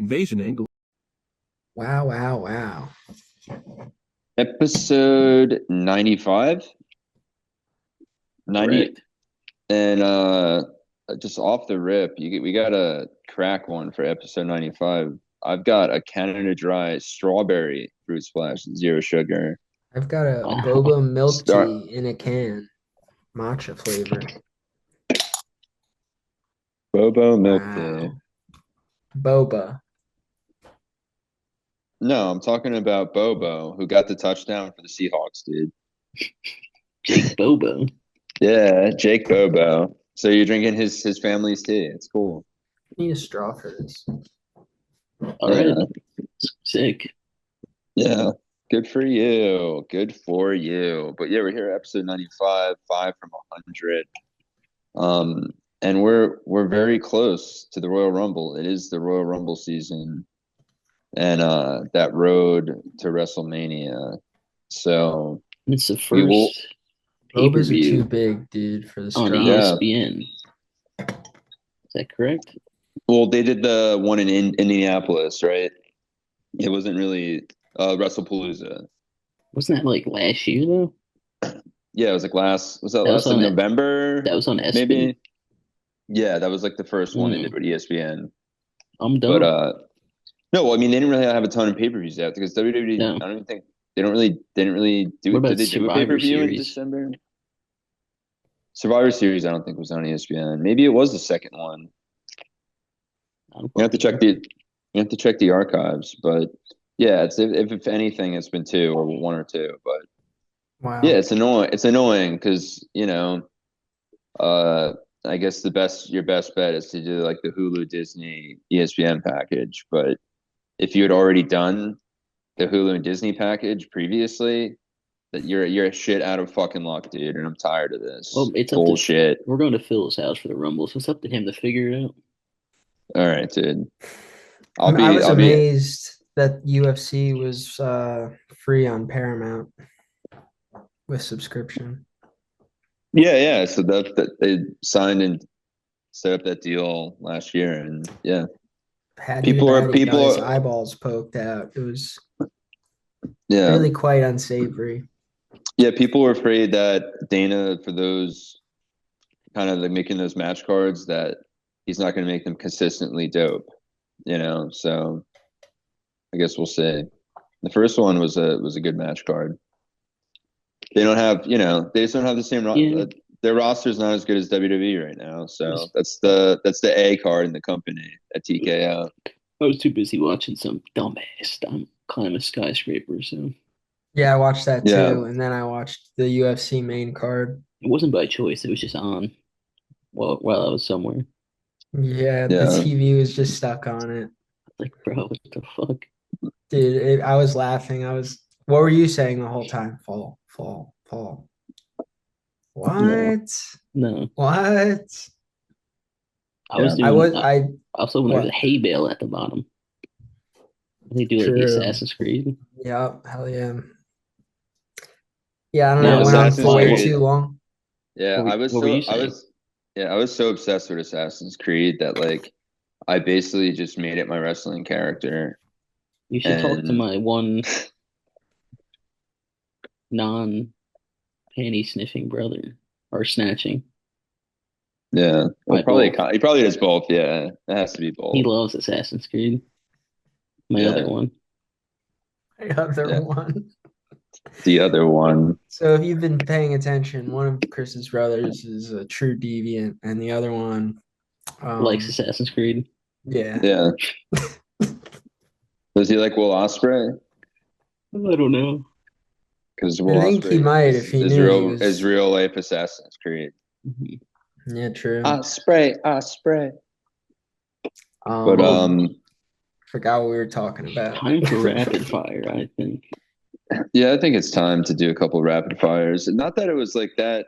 Invasion angle. Wow, wow, wow. Episode 95, 90, Correct. and just off the rip, we got a crack one for episode 95. I've got a Canada Dry strawberry fruit splash, zero sugar. I've got a Wow. boba milk Start tea in a can, matcha flavor. Bobo milk tea. Wow. Boba. No, I'm talking about Bobo, who got the touchdown for the Seahawks, dude. Jake Bobo. Yeah, Jake Bobo. So you're drinking his family's tea. It's cool. Need a straw for this. All Yeah. right. Sick. Yeah. Good for you. Good for you. But yeah, we're here at episode 95, 5 from 100. And we're very close to the Royal Rumble. It is the Royal Rumble season and that road to WrestleMania. So It's the we will first Bobas are too pay-per-view big, dude, for the on straw. Yeah. ESPN. Is that correct? well, they did the one in Indianapolis, right? It wasn't really WrestlePalooza. Wasn't that like last year though? Yeah, it was like was that That was last on it. November? That was on ESPN. Maybe. Yeah, that was like the first one they Mm. did with ESPN. I'm But done. no, well, I mean they didn't really have a ton of pay-per-views out because WWE, No. I don't even think they didn't really do What it. about Did they do a Survivor pay-per-view in Series? December? Survivor Series, I don't think was on ESPN. Maybe it was the second one. I don't You have to fucking check the archives, but yeah, it's if anything, it's been two or one or two. But Wow. yeah, it's annoying. It's annoying because I guess your best bet is to do like the Hulu Disney ESPN package. But if you had already done the Hulu and Disney package previously, that you're a shit out of fucking luck, dude. And I'm tired of this Well, it's up to bullshit. we're going to Phil's house for the Rumble, so it's up to him to figure it out. All right, dude. I was I'll be amazed that UFC was free on Paramount with subscription. yeah. So that they signed and set up that deal last year, and yeah, Paddy the people are Baddy got his people. eyeballs poked out. It was Yeah, really quite unsavory. yeah. People were afraid that Dana, for those kind of like making those match cards, that he's not going to make them consistently dope. So I guess we'll see. The first one was a good match card. They don't have, they just don't have the same. Yeah. Their roster's not as good as WWE right now, so Was- that's the A card in the company at TKO. I was too busy watching some dumbass climb a skyscraper, so Yeah, I watched that too, Yeah. and then I watched the UFC main card. it wasn't by choice. It was just on while I was somewhere. Yeah, the Yeah. TV was just stuck on it. Like, bro, what the fuck? Dude, I was laughing. What were you saying the whole time? Fall, fall, fall. What? No, What? I was Yeah. I doing. was, I was hoping there was a what? hay bale at the bottom. They do like the True. Assassin's Creed. Yep, hell yeah. Yeah, I don't No, know. It went on Assassin's for way Creed. too long. Yeah, What were you saying? I was so obsessed with Assassin's Creed that like I basically just made it my wrestling character. You should talk to And my one non-panty sniffing brother or snatching. yeah, well, My probably both. he probably does both. Yeah, it has to be He both. loves Assassin's Creed. My Yeah. other one. The other Yeah. one. The other one, So if you've been paying attention, one of Chris's brothers is a true deviant, and the other one, Likes Assassin's Creed. yeah. yeah. Does he like Will Ospreay? I don't know. Because I Will think he Ospreay might if he knew he was. is real life Assassin's Creed. Mhm. Yeah, true. Ospreay. But Forgot what we were talking about. Time for rapid fire, I think. yeah, I think it's time to do a couple rapid fires. Not that it was like that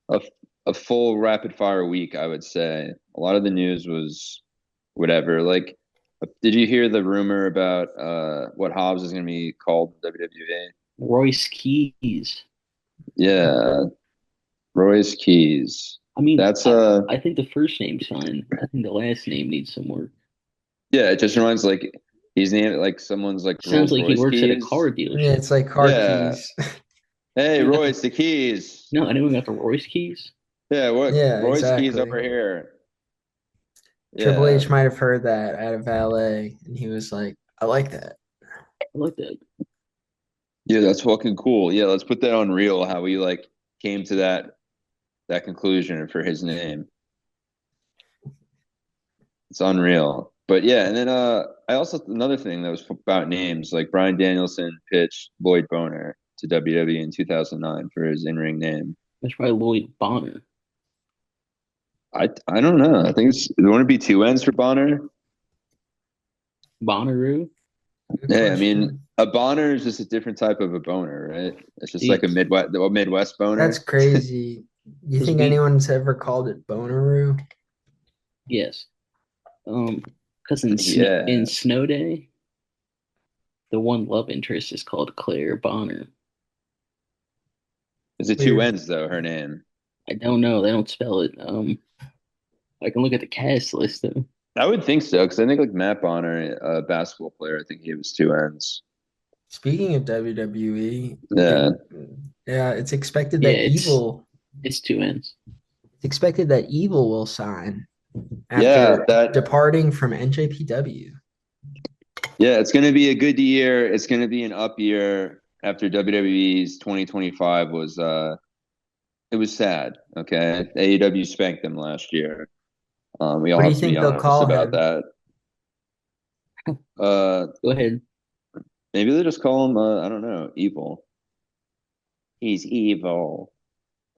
a full rapid fire week, I would say. A lot of the news was whatever. Like, did you hear the rumor about what Hobbs is going to be called in WWE? Royce Keys. Yeah, Royce Keys. I mean, That's I think the first name's fine. I think the last name needs some work. Yeah, it just reminds like he's named like someone's like Sounds Rolls like he Royce works at a keys. car Yeah, dealership. it's like car Yeah. keys. Hey, Anyone got the Royce, the keys. no? Anyone got the Royce keys? Yeah, what Yeah, Royce keys exactly. over here. Triple Yeah. H might have heard that at a valet, and he was like, "I like that." I like that. Yeah, that's fucking cool. Yeah, let's put that on reel how we like came to that conclusion for his name. It's unreal. But yeah, and then I also another thing that was about names, like Bryan Danielson pitched Lloyd Boner to WWE in 2009 for his in-ring name. That's probably Lloyd Bonner. I don't know. I think it's want to be two ends for Bonner. Bonnaroo. Good Hey, I mean, question. a Bonner is just a different type of a boner, right? It's just like Dude, a Midwest That's boner. crazy. You because think we anyone's ever called it Boneroo? yes. Because in Yeah. Snow Day, the one love interest is called Claire Bonner. Is it two Weird. ends though, her name? I don't know. They don't spell it. I can look at the cast list though. I would think so, because I think like Matt Bonner, a basketball player, I think he was two ends. Speaking of WWE, Yeah. yeah, it's expected Yeah, that it's two ends. Evil will sign Yeah, after that departing from NJPW. yeah, it's gonna be a good year. It's gonna be an up year after WWE's 2025 was it was sad. Okay. AEW spanked them last year. We all What do have you to be think they'll honest call about him? that. Uh Go ahead. maybe they just call him I don't know, evil. He's evil.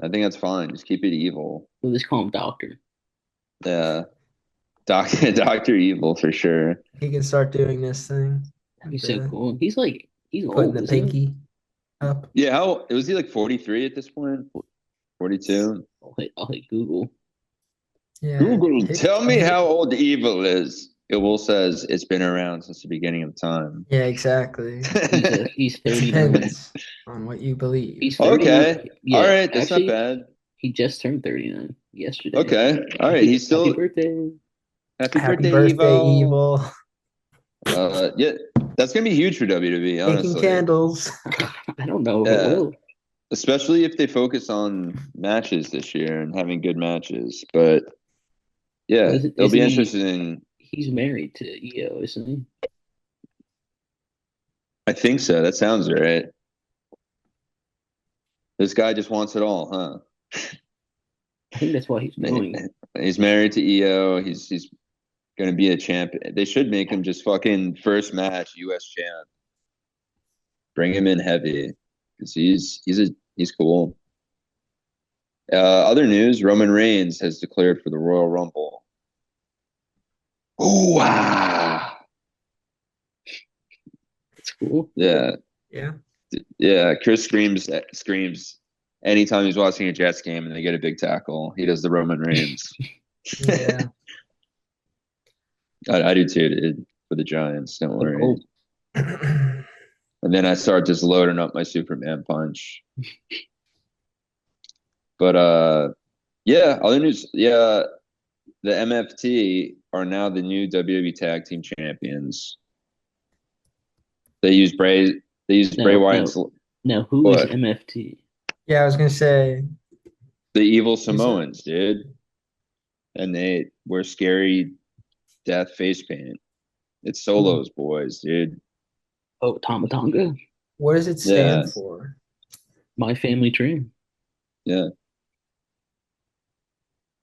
I think that's fine. Just keep it evil. We'll just call him Doctor. Yeah. Doctor Evil for sure. He can start doing this thing, That'd be so the cool. He's putting old, the isn't pinky up. Yeah, how was he like 43 at this point? he? 42? I'll hit Google. Yeah, Google, tell me hit. how old evil is. It will says it's been around since the beginning of time. Yeah, exactly. He's It 39. depends on what you believe. He's 39. Okay. All Yeah, right, that's not actually, bad. he just turned 39 yesterday. Okay. All right, he's Happy still birthday. happy Happy birthday, birthday, evil. Evil. Yeah, that's gonna be huge for WWE, Making honestly. candles. I don't know if it Yeah, will. especially if they focus on matches this year and having good matches. But yeah, it'll Isn't be he? interesting. He's married to EO, isn't he? I think so. That sounds right. This guy just wants it all, huh? I think that's why he's going. He's married to EO. He's gonna be a champ. They should make him just fucking first match US champ. Bring him in heavy because he's cool. Other news: Roman Reigns has declared for the Royal Rumble. Ooh, ah. It's cool. Yeah, Yeah. yeah. Chris screams anytime he's watching a Jets game and they get a big tackle. He does the Roman Reigns. Yeah. I do too, dude, for the Giants. Don't But worry. And then I start just loading up my Superman punch. But yeah, other news. Yeah, the MFT are now the new WWE Tag Team Champions. They use Bray. They use Bray no, Wyatt. no, no. Who is What? MFT? Yeah, I was gonna say. The Evil Who's that? Samoans, dude. And they wear scary death face paint. It's Solos boys, dude. Oh, Tomatonga. What does it Yeah, stand for? My family tree. yeah, yeah.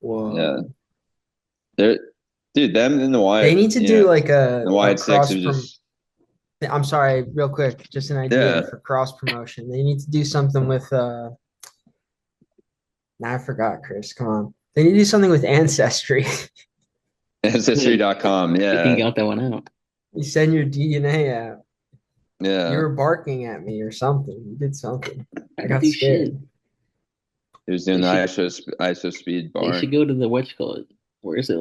Whoa. They're dude. Them and the They Wyatt. need to do Yeah, like the a Wyatt Six cross are from just I'm sorry, real quick, just an idea yeah. for cross promotion. They need to do something with nah, I forgot, Chris. Come on. They need to do something with Ancestry. Good. Ancestry.com. Good thing Yeah, you got that one out. You send your DNA out. You yeah. were barking at me or something. You did something. I I didn't got do shit. scared. He was doing They the should ISO speed they should bark. go to the what you call it? Where is it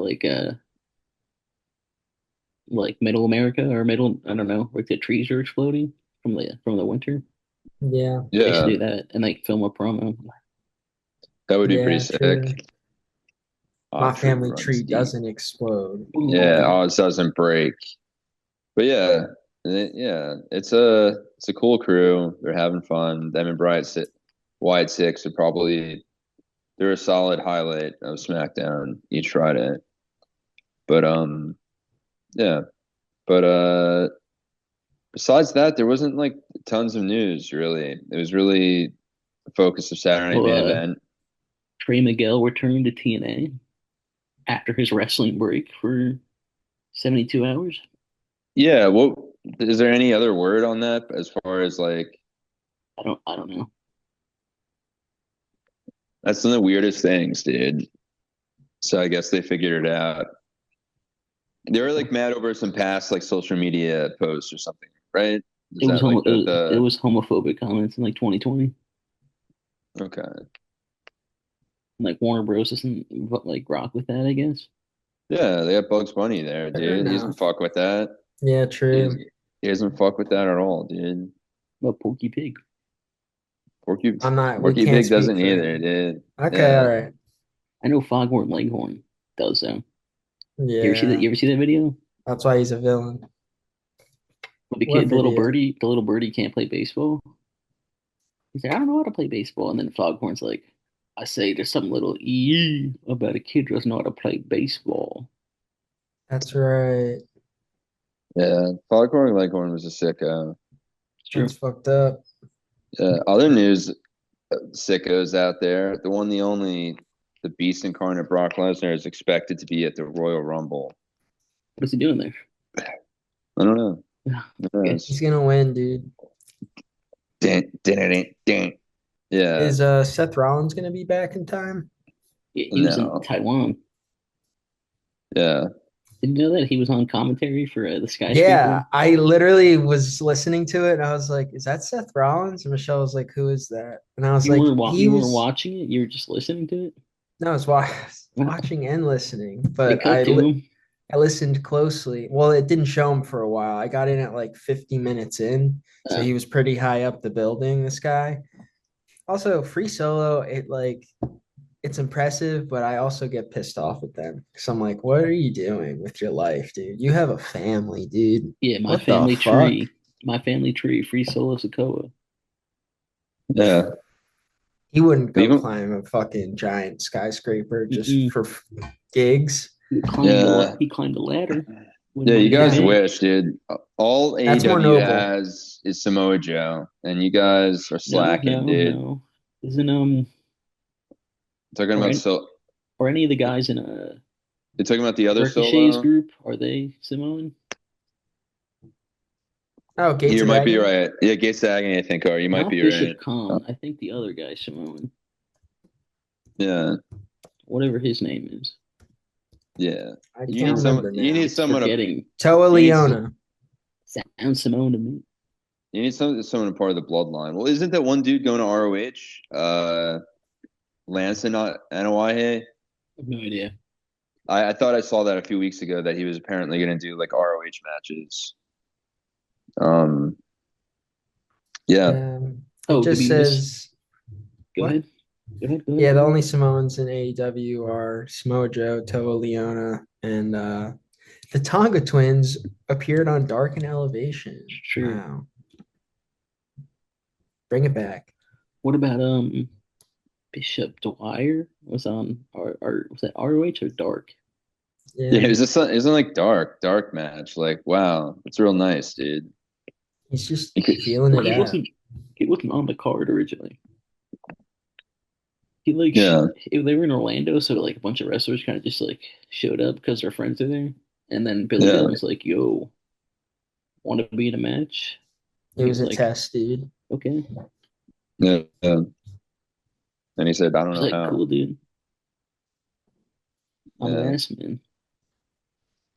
like middle America or middle I don't know, where the trees are exploding from the winter. Yeah, They should Yeah, do that and like film a promo. that would be pretty yeah, true. sick. My tree family runs tree deep. doesn't explode. Yeah, ours doesn't break. But yeah, yeah, it's a cool crew. They're having fun. Them and Wyatt Six are probably they're a solid highlight of SmackDown each Friday. But yeah. But besides that, there wasn't like tons of news really. It was really the focus of Saturday Night Well, Main Event. Trey Miguel returned to TNA after his wrestling break for 72 hours. Yeah, what is there any other word on that as far as like I don't know. that's one of the weirdest things, dude. So I guess they figured it out. They were like mad over some past like social media posts or something, right? Is that like It the was homophobic comments in like 2020. okay? Like Warner Bros. Doesn't like rock with that, I guess. Yeah, they got Bugs Bunny there, Fair dude. He doesn't enough. fuck with that. Yeah, He, true. he doesn't fuck with that at all, dude. But Porky Pig. Porky I'm not, we Porky can't Pig speak doesn't for either, him. dude. Okay, all Yeah, right. I know Foghorn Leghorn does though. You ever see that? Yeah, You ever see that video? that's why he's a villain. With the What kid, video? the little birdie can't play baseball. He's like, I don't know how to play baseball. And then Foghorn's like, I say there's some little about a kid who doesn't know how to play baseball. That's right. yeah. Foghorn Leghorn was a sicko. Sure. That's fucked up. Other news, sickos out there. The one, the only, the Beast incarnate Brock Lesnar is expected to be at the Royal Rumble. What is he doing there? I don't know. Who Okay. He's knows? gonna win, dude. Dun, dun, dun, dun, dun. Yeah, Is Seth Rollins gonna be back in time? He was in no, Taiwan. yeah, Didn't you know that he was on commentary for the skyscraper? Yeah, I literally was listening to it and I was like, is that Seth Rollins? And Michelle was like, who is that? And I was like, he You weren't was watching it. You were just listening to it. no, I was watching and listening, They but cut to him. I listened closely. Well, it didn't show him for a while. I got in at like 50 minutes in, so Uh, he was pretty high up the building, this guy. Also, free solo, it's impressive, but I also get pissed off at them because I'm like, what are you doing with your life, dude? You have a family, dude. yeah, What the fuck? my family tree, free solo Sokoa. yeah. He wouldn't go Even climb a fucking giant skyscraper just Mm-mm. for gigs. yeah, He climbed the ladder when yeah. You money in the guys Yeah, bank. wish, dude. All that's more AEW noble. has is Samoa Joe, and you guys are slacking, dude. No. Isn't Talking or about any, so or any of the guys in you're talking about the other Ricochet's solo. group, are they Samoan? Oh, Gates You of might be Agony. right. Yeah, Gates Agony, I think. Are you might Not be Bishop right. Khan. I think the other guy Samoan. Yeah, Whatever his name is. yeah. I You can't need some. remember You now. need It's someone to. forgetting. Toa You need. Leona. Sounds Samoan to me. You need someone part of the bloodline. Well, isn't that one dude going to ROH? Lance and not Anoa'i. I have no idea. I thought I saw that a few weeks ago that he was apparently going to do like ROH matches. Um, yeah, It Oh, did just we miss? says Go what? ahead. Go ahead. Go ahead. Yeah, Go the ahead. only Samoans in AEW are Samoa Joe, Toa Leona, and the Tonga twins appeared on Dark and Elevation. Sure. Wow. Bring it back. What about Bishop Dwyer was on or was that ROH or Dark? yeah. Yeah. It was like dark match. Like, wow, it's real nice, dude. He's just You could, feeling Well, it out. he wasn't on the card originally. He like yeah, they were in Orlando, so like a bunch of wrestlers kind of just like showed up because their friends are there. And then Billy yeah, Gunn was like, "Yo, want to be in a match?" It And he was was a like, test, dude. "Okay." yeah. And he said, I I don't was know like, how. "Cool, dude. I'm an Yeah. ass man."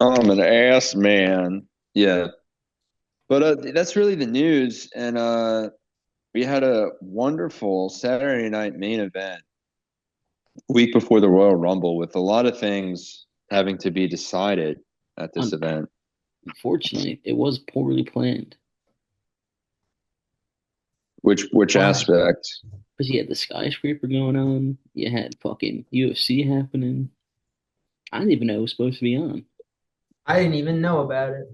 I'm an ass man. Yeah. But that's really the news. And we had a wonderful Saturday night main event week before the Royal Rumble with a lot of things having to be decided at this Un- event. Unfortunately, it was poorly planned Which Why? aspect? because you had the skyscraper going on, you had fucking UFC happening. I didn't even know it was supposed to be on. I didn't even know about it.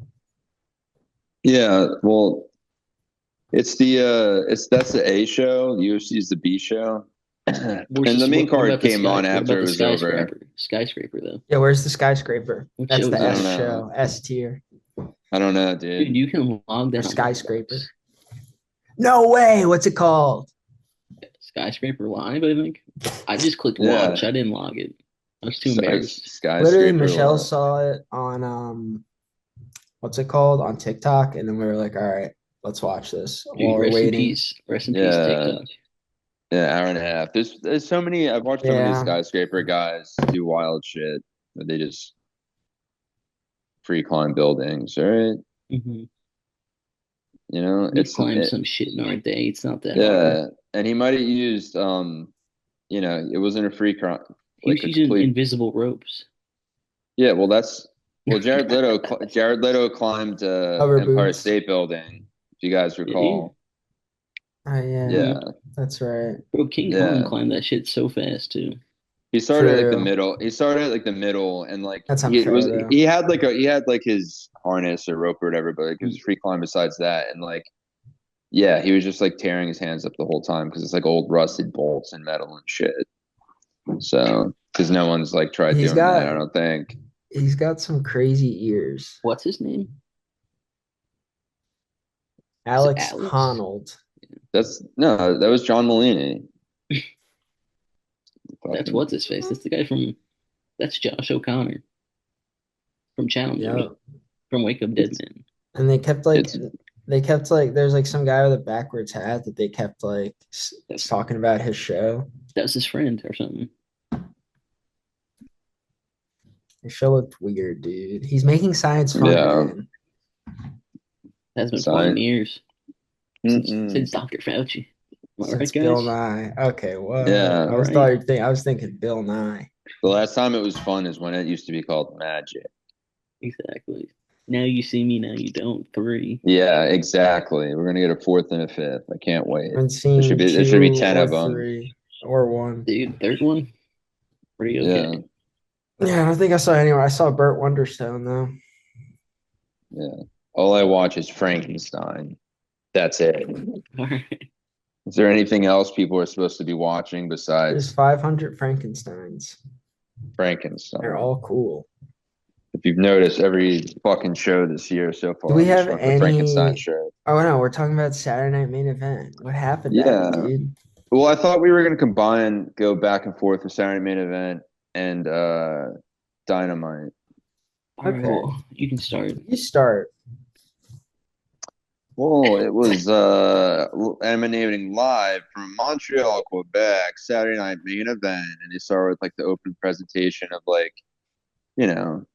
Yeah, well, that's the A show. The UFC is the B show, Where's and the this, main what card about the came sky? on What after about it the was over. skyscraper? Skyscraper though. Yeah, where's the skyscraper? What That's show the is I don't S that? know. show, S tier, I don't know, Dude, dude. you can log or that on skyscraper. Xbox. No way. What's it called? Skyscraper Live, I think. I just clicked Yeah, watch. I didn't log it. I was too embarrassed. Literally, skyscraper. Michelle saw it on what's it called on TikTok, and then we were like, all right, let's watch this while Dude, we're rest in waiting. peace. Rest in peace, Yeah, TikTok. yeah, hour and a half. There's so many. I've watched so many Yeah, skyscraper guys do wild shit. Where they just free climb buildings, right? Mm-hmm. You know, We've climbed some shit in our day. It's not that hard. yeah, and he might have used it wasn't a free crime, He like was a using complete. invisible ropes. Yeah, well, Jared Leto climbed hover Empire boots. State Building, if you guys Did he? recall. Oh yeah, Yeah, Mm-hmm. that's right. Bro, King Kong yeah. climbed that shit so fast too. He started at like the True. middle. He started at like the middle, and like That's unfair though. he had like his harness or rope or whatever, but like it was free climb besides that, and like yeah, he was just like tearing his hands up the whole time because it's like old rusted bolts and metal and shit. So because no one's like tried He's doing that, got I don't think. he's got some crazy ears. What's his name? Is it Alex Alex? Honnold. That's no, that was John Mulaney. That's Fucking what's his face. That's the guy from. That's Josh O'Connor from Challengers, Yeah, from Wake Up Dead it's Man. and it's they kept like there's like some guy with a backwards hat that they kept like That's talking about his show. that was his friend or something. His show looked weird, dude. He's making science fun yeah, again That's been fun in sign. years since Mm-mm. Dr. Fauci. Am I since right, Bill guys? Nye. Okay, what? Yeah, All right. I was thinking Bill Nye. the last time it was fun is when it used to be called Magic. Exactly. Now you see me, now you don't. Three. Yeah, exactly. We're gonna get a fourth and a fifth. I can't I wait. haven't seen There should be two 10 or of them. three or one. Dude, third one? Pretty Yeah, okay. Yeah, I don't think I saw anyone. I saw Burt Wonderstone though. yeah. All I watch is Frankenstein. That's it. All right. Is there anything else people are supposed to be watching There's besides 500 Frankensteins. They're Frankenstein? all cool. If you've noticed, every fucking show this year so Do far we was have from the Frankenstein any? show. Oh no, we're talking about Saturday Night Main Event. What happened at it, Yeah. dude? Well, I thought we were gonna combine, go back and forth with Saturday Main Event and Dynamite. All right, Okay, well, you can start. you start. Well, it was emanating live from Montreal, Quebec, Saturday night main event, and they started with like the open presentation of like, you know,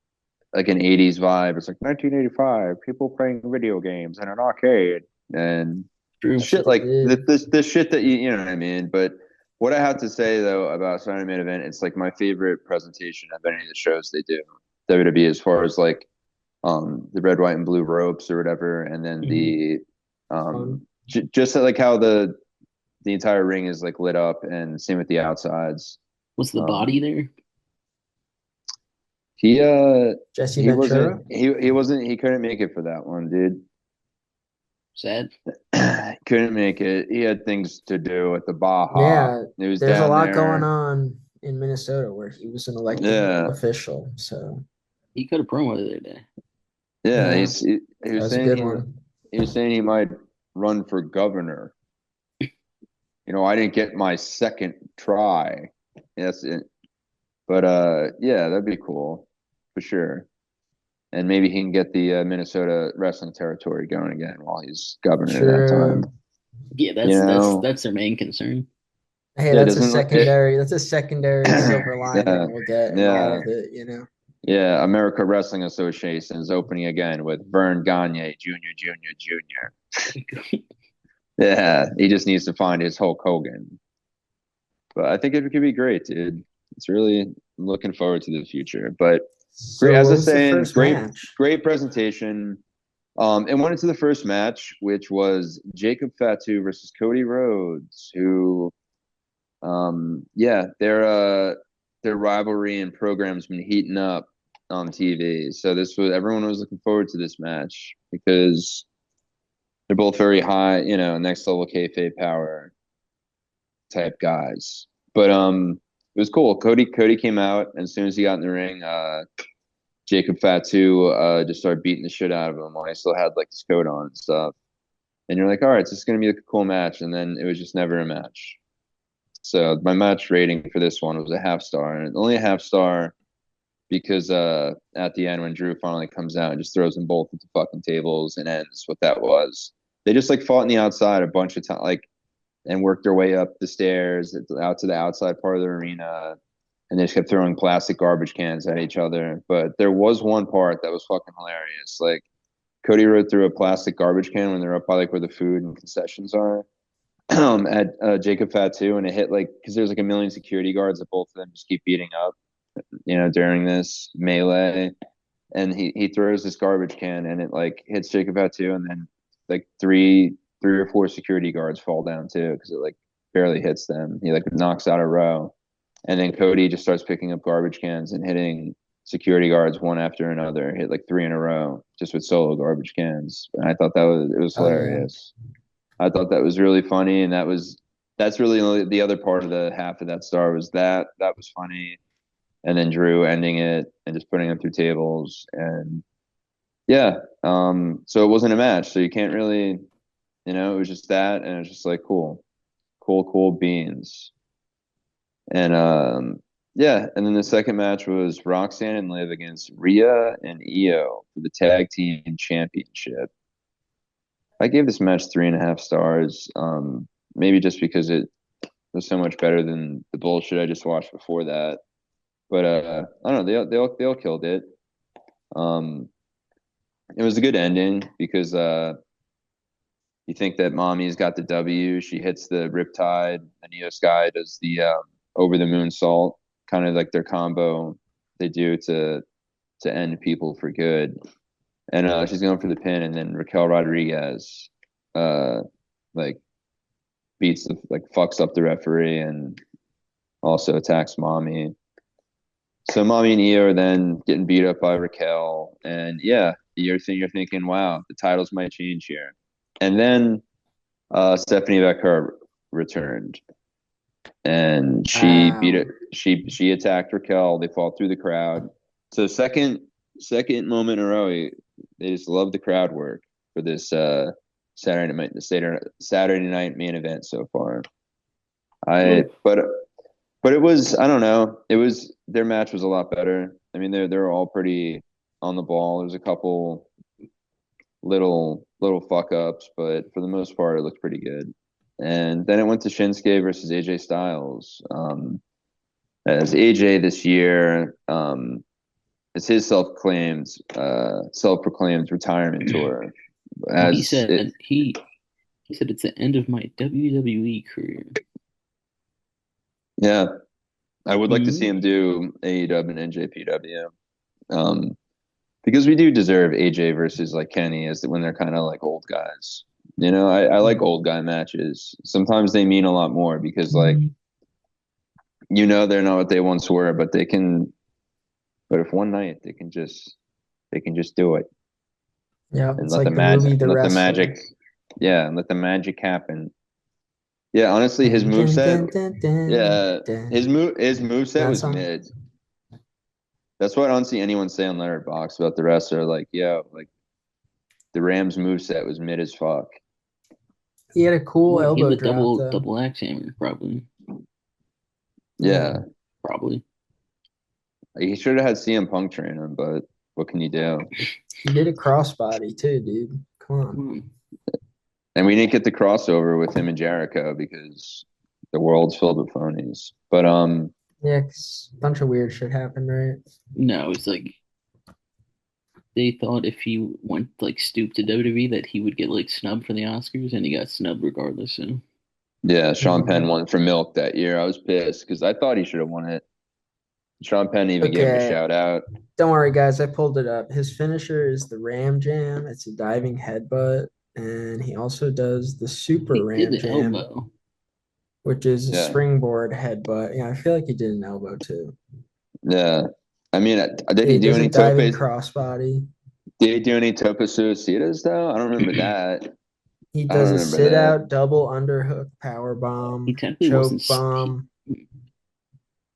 like an 80s vibe. It's like 1985, people playing video games in an arcade and True. That's what shit they like did. this shit that you know what I mean. But what I have to say though about Saturday main event, it's like my favorite presentation of any of the shows they do. WWE as far as like the red, white, and blue ropes or whatever, and then Hmm. Fun. just like how the entire ring is like lit up, and same with the outsides. Was the body Um, there? he Jesse Ventura. he couldn't make it for that one, dude. Sad. Couldn't make it. He had things to do at the Baja. Yeah, He was there's a down lot going there. on in Minnesota where he was an elected Yeah, official. So He could have promo the other day. yeah. yeah, He that was was a saying good one. he was saying he might run for governor. You know, I didn't get my second try. Yes, but yeah, that'd be cool for sure. And maybe he can get the Minnesota wrestling territory going again while he's governor that time. True. Yeah, You know, that's their main concern. Hey, yeah, it that's a doesn't it, secondary. That's a secondary silver yeah, lining we'll get in all yeah, of it. You know. yeah. America Wrestling Association is opening again with Vern Gagne Jr. Yeah, he just needs to find his Hulk Hogan. But I think it could be great, dude. It's really I'm looking forward to the future. But great, So as I what was was the saying, first match? great presentation. And went into the first match, which was Jacob Fatu versus Cody Rhodes, who, yeah, they're their rivalry and program's been heating up on TV. So everyone was looking forward to this match because they're both very high, next level kayfabe power type guys. But it was cool. Cody came out, and as soon as he got in the ring, Jacob Fatu just started beating the shit out of him while he still had like his coat on and stuff. And you're like, all right, it's just gonna be like a cool match, and then it was just never a match. So my match rating for this one was a half star, and only a half star because at the end when Drew finally comes out and just throws them both into fucking tables and ends what that was. They just like fought on the outside a bunch of times, like, and worked their way up the stairs out to the outside part of the arena, and they just kept throwing plastic garbage cans at each other. But there was one part that was fucking hilarious. Like Cody rode through a plastic garbage can when they're up by like where the food and concessions are at Jacob Fatu, and it hit like because there's like a million security guards that both of them just keep beating up, during this melee, and he throws this garbage can and it like hits Jacob Fatu, and then like three or four security guards fall down too because it like barely hits them. He like knocks out a row, and then Cody just starts picking up garbage cans and hitting security guards one after another. Hit like three in a row just with solo garbage cans, and I thought it was Oh yeah. hilarious. I thought that was really funny, and that's really only the other part of the half of that star was that was funny, and then Drew ending it and just putting him through tables, and yeah, so it wasn't a match, so you can't really, it was just that, and it's just like cool beans, and yeah, and then the second match was Roxanne and Liv against Rhea and Io for the tag team championship. I gave this match 3.5 stars. Maybe just because it was so much better than the bullshit I just watched before that. But I don't know. They all killed it. It was a good ending because you think that Mommy's got the W. She hits the Riptide, and Io Sky does the over the moon salt, kind of like their combo they do to end people for good. And she's going for the pin, and then Raquel Rodriguez, like fucks up the referee and also attacks Mommy. So Mommy and Io are then getting beat up by Raquel, and yeah, you're thinking, wow, the titles might change here. And then Stephanie Becker returned, and she beat it. She attacked Raquel. They fought through the crowd. So second moment in a row, they just love the crowd work for this Saturday night main event so far. But it was, I don't know, their match was a lot better. I mean, they're all pretty on the ball. There's a couple little fuck ups, but for the most part, it looked pretty good. And then it went to Shinsuke versus AJ Styles. As AJ this year, it's his self-proclaimed retirement tour. He said it's the end of my WWE career. Yeah, I would like to see him do AEW and NJPW, because we do deserve AJ versus like Kenny when they're kind of like old guys. I like old guy matches. Sometimes they mean a lot more because like they're not what they once were, but they can. But if one night they can just do it. Yeah, and it's like the movie The Wrestler. And let the magic happen. Yeah, honestly, his moveset, his moveset was mid. That's what I don't see anyone say on Letterboxd about the wrestler. Like, like the Rams moveset was mid as fuck. He had a cool elbow drop, double axe hammer, probably. Yeah, probably. He should have had CM Punk train him, but what can you do? He did a crossbody too, dude. Come on. And we didn't get the crossover with him and Jericho because the world's filled with phonies. But yeah, 'cause a bunch of weird shit happened, right? No, it's like they thought if he went like stooped to WWE that he would get like snubbed for the Oscars, and he got snubbed regardless. So. Yeah, Sean Penn won for Milk that year. I was pissed because I thought he should have won it. Sean Penn even gave him a shout out. Don't worry, guys. I pulled it up. His finisher is the Ram Jam. It's a diving headbutt, and he also does the Super Ram Jam. Elbow. which is a Yeah, springboard headbutt. Yeah, I feel like he did an elbow too. yeah. I mean, did Yeah, he he do does a any diving topes? crossbody. Did he do any tope suicidas though? I don't remember that. He I don't does a remember sit that. out double underhook power He bomb, technically wasn't choke he, bomb. he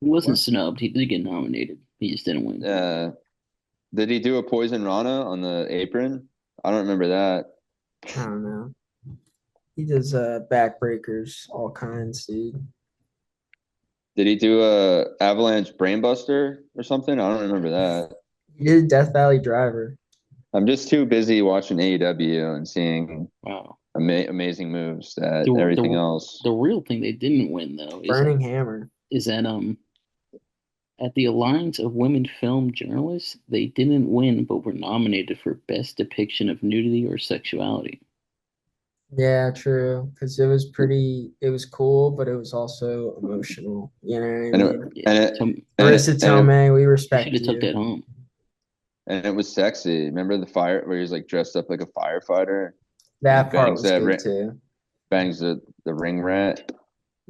wasn't What? snubbed. He did get nominated. He just didn't win. Did he do a poison Rana on the apron? I don't remember that. I don't know. He does backbreakers, all kinds, dude. Did he do a avalanche brainbuster or something? I don't remember that. He did Death Valley Driver, I'm just too busy watching AEW and seeing Wow. amazing moves that The everything the else. the real thing they didn't win though Burning Hammer. is that at the Alliance of Women Film Journalists, they didn't win but were nominated for Best Depiction of Nudity or Sexuality. Yeah, true. Because it was cool, but it was also emotional. You know what I And it, mean? Yeah. and it, So and it, Marissa and it, Tomei, we she should respect have took you. that home. and it was sexy. Remember the fire where he's like dressed up like a firefighter and he That part was good too. bangs the ring rat.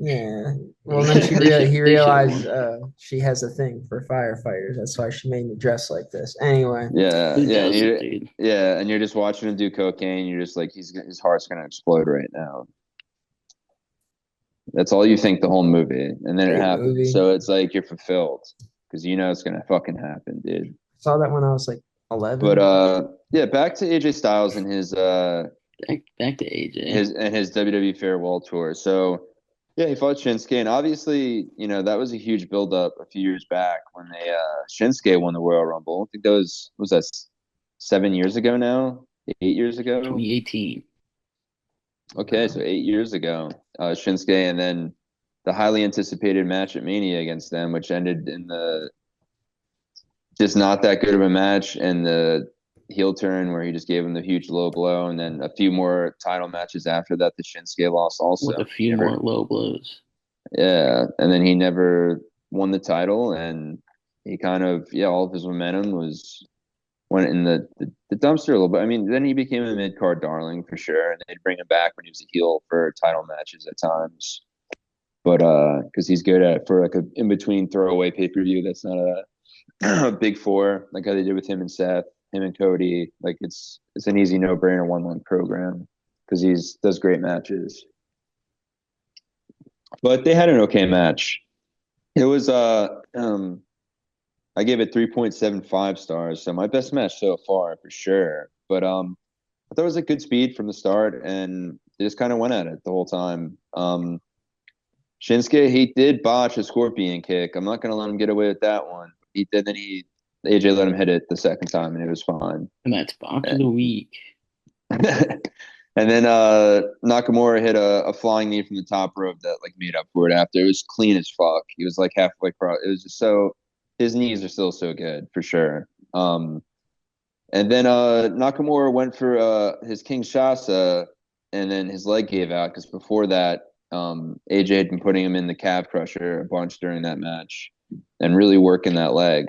Yeah. Well, then Yeah, he they should have realized won. she has a thing for firefighters. That's why she made me dress like this. Anyway, Yeah, Who yeah, and doesn't, you dude? yeah, and you're just watching him do cocaine. You're just like his heart's gonna explode right now. That's all you think the whole movie, and then it great happens. movie. So it's like you're fulfilled because you know it's gonna fucking happen, dude. Saw that when I was like But 11. yeah, back to AJ Styles and Back to AJ. his WWE farewell tour. So yeah, he fought Shinsuke, and obviously, you know, that was a huge buildup a few years back when they Shinsuke won the Royal Rumble. I think that was that 7 years ago now, 8 years ago. 2018. Okay, so 8 years ago, Shinsuke, and then the highly anticipated match at Mania against them, which ended in the just not that good of a match, and the heel turn where he just gave him the huge low blow, and then a few more title matches after that. The Shinsuke lost also. With a He few more never, low blows. yeah, and then he never won the title, and he kind of all of his momentum went in the dumpster a little bit. I mean, then he became a mid card darling for sure, and they'd bring him back when he was a heel for title matches at times. But because he's good at for like a in between throwaway pay per view that's not a big four like how they did with him and Seth, him and Cody. Like it's an easy no brainer 1 month program because he's does great matches. But they had an okay match. It was I gave it 3.75 stars, so my best match so far for sure. But I thought it was a good speed from the start, and they just kind of went at it the whole time. Shinsuke, he did botch a scorpion kick. I'm not gonna let him get away with that one. He did, then AJ let him hit it the second time, and it was fine. And that's Botch of the Week. And then Nakamura hit a flying knee from the top rope that like made up for it after. It was clean as fuck. He was like halfway across. It was just so his knees are still so good for sure. And then Nakamura went for his Kinshasa, and then his leg gave out because before that, AJ had been putting him in the calf crusher a bunch during that match and really working that leg.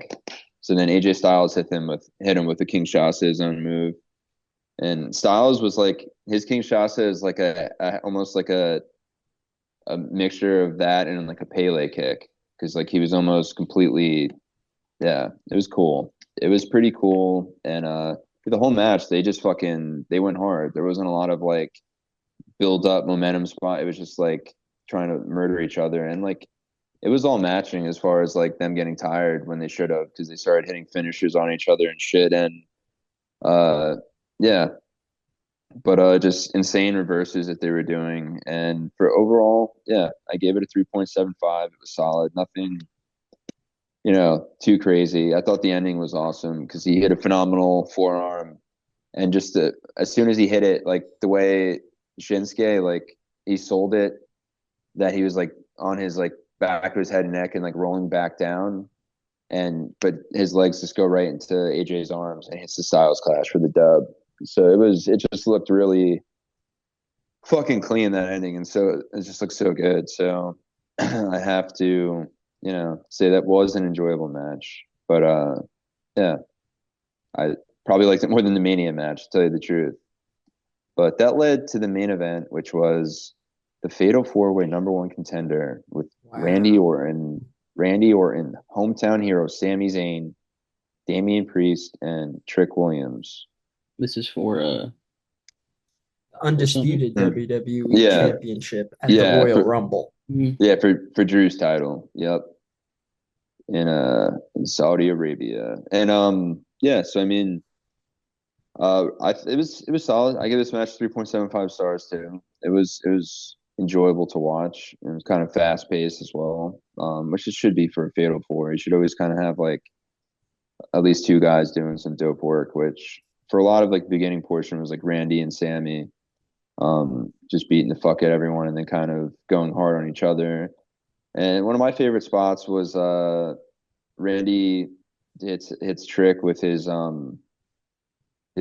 So then AJ Styles hit him with the Kinshasa, his own move. And Styles was like his Kinshasa is like almost like a mixture of that and like a Pele kick because like he was almost completely it was cool. It was pretty cool, and for the whole match, they went hard. There wasn't a lot of like build up momentum spot. It was just like trying to murder each other, and like it was all matching as far as like them getting tired when they should have because they started hitting finishers on each other and shit. And uh, yeah, but just insane reverses that they were doing. And for overall, yeah, I gave it a 3.75. It was solid. Nothing too crazy. I thought the ending was awesome because he hit a phenomenal forearm, and just as soon as he hit it, like the way Shinsuke, like he sold it, that he was like on his like back of his head and neck and like rolling back down, but his legs just go right into AJ's arms and hits the Styles Clash for the dub. So it just looked really fucking clean that ending, and so it just looks so good. So I have to say that was an enjoyable match. But yeah, I probably liked it more than the Mania match, to tell you the truth. But that led to the main event, which was the Fatal Four-Way #1 contender with Wow. Randy Orton, hometown hero Sami Zayn, Damian Priest, and Trick Williams. This is for something. Undisputed Hmm. WWE Yeah, Championship at the yeah, Royal Rumble. yeah, for Drew's title. Yep. In Saudi Arabia. And yeah, so I mean it was solid. I give this match 3.75 stars too. It was enjoyable to watch. It was kind of fast paced as well. Which it should be for a Fatal Four. You should always kind of have like at least two guys doing some dope work, which for a lot of like the beginning portion was like Randy and Sammy, just beating the fuck at everyone and then kind of going hard on each other. And one of my favorite spots was Randy hits Trick with his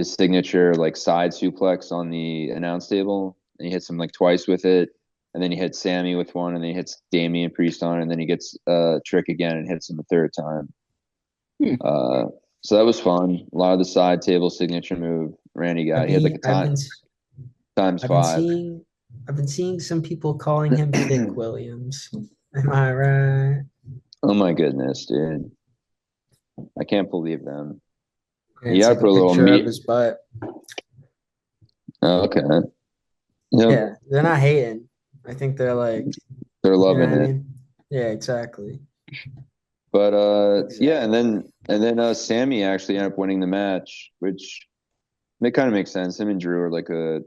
signature like side suplex on the announce table, and he hits him like twice with it, and then he hits Sammy with one, and then he hits Damian Priest on, and then he gets Trick again and hits him a third time. Hmm. So that was fun. A lot of the side table signature move Randy got. He had like a times I've been five. seeing I've been seeing some people calling him Thick Williams. Am I right? Oh my goodness, dude! I can't believe them. And You it's got to like a put a little picture of meat. his butt. Oh, okay. Yep. Yeah, they're not hating. I think they're like, They're you know loving what I it. mean? Yeah, exactly. But yeah, Exactly. and then Sammy actually ended up winning the match, which it kind of makes sense. Him and Drew are like a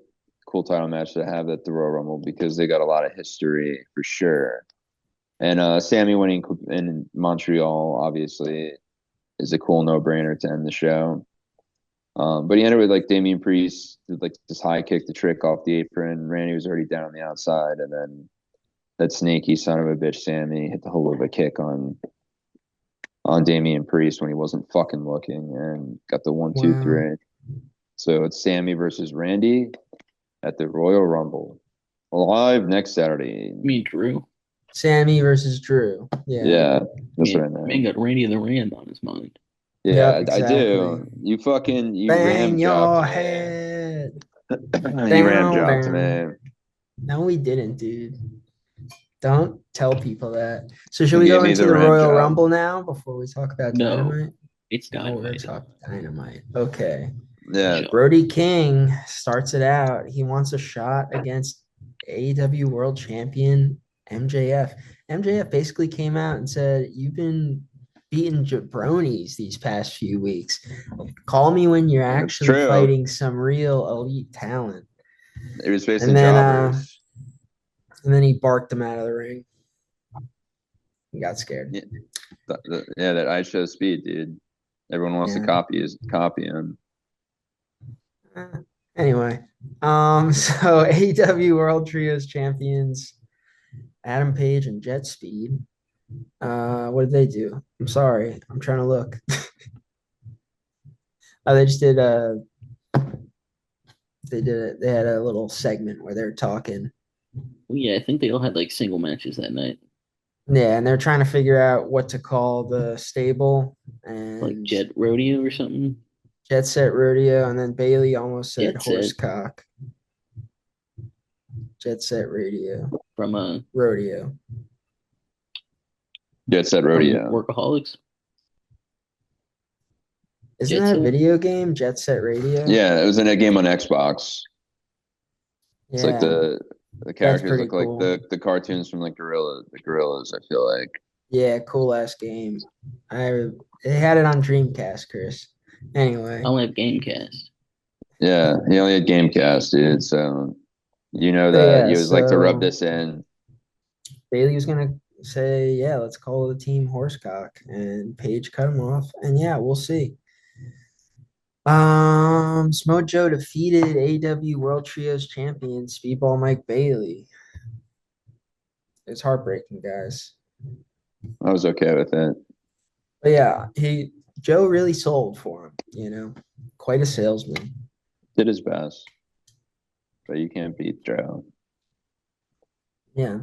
cool title match to have at the Royal Rumble because they got a lot of history for sure. And Sammy winning in Montreal obviously is a cool no-brainer to end the show. But he ended with like Damian Priest did like this high kick the Trick off the apron. Randy was already down on the outside, and then that snaky son of a bitch Sammy hit the whole of a kick on Damian Priest when he wasn't fucking looking and got the one, two, Wow. three. So it's Sammy versus Randy at the Royal Rumble. Live next Saturday. Me and Drew. Sammy versus Drew. Yeah. Yeah, that's what I Man meant. got Randy the Ram on his mind. Yeah, Yep, I exactly. do. You Bang ram dropped your me. head You ram down, dropped down. me. No, we didn't, dude. Don't tell people that. So should You we gave go me into the the ram Royal job. Rumble now before we talk about No, Dynamite? it's Oh, we're Dynamite. talking Dynamite. Okay. For Yeah, sure. Brody King starts it out. He wants a shot against AEW World Champion MJF. MJF basically came out and said, "You've been beating jabronis these past few weeks. Call me when you're that's actually true. fighting some real elite talent." It was And facing then jobbers. he barked him out of the ring. He got scared. Yeah, yeah, that I show speed, dude. Everyone wants to Yeah. copy him. Anyway, so AEW World Trios champions Adam Page and Jet Speed. What did they do? I'm sorry, I'm trying to look. Oh, they just did they had a little segment where they're talking. Well, yeah, I think they all had like single matches that night, Yeah, and they're trying to figure out what to call the stable like and Jet Rodeo or something. Jet Set Rodeo, and then Bailey almost said Jet Set horsecock. Jet Set Radio. from Rodeo. Jet Set from Rodeo. Workaholics. Isn't Jet that a Set. video game? Jet Set Radio? Yeah, it was in a game on Xbox. It's like Yeah, the that's characters pretty look like cool. the cartoons from like the gorillas, I feel like. Yeah, cool ass game. I They had it on Dreamcast, Chris. Anyway, I only have Gamecast. Yeah, he only had Gamecast, dude. So you know but that yeah, you always like to rub so this in. Bailey was gonna say, yeah, let's call the team horsecock, and Paige cut him off, and yeah, we'll see. Samoa Joe defeated AW World Trios champion Speedball Mike Bailey. It's heartbreaking, guys. I was okay with it. But yeah, Joe really sold for him, quite a salesman. Did his best, but you can't beat Joe. Yeah.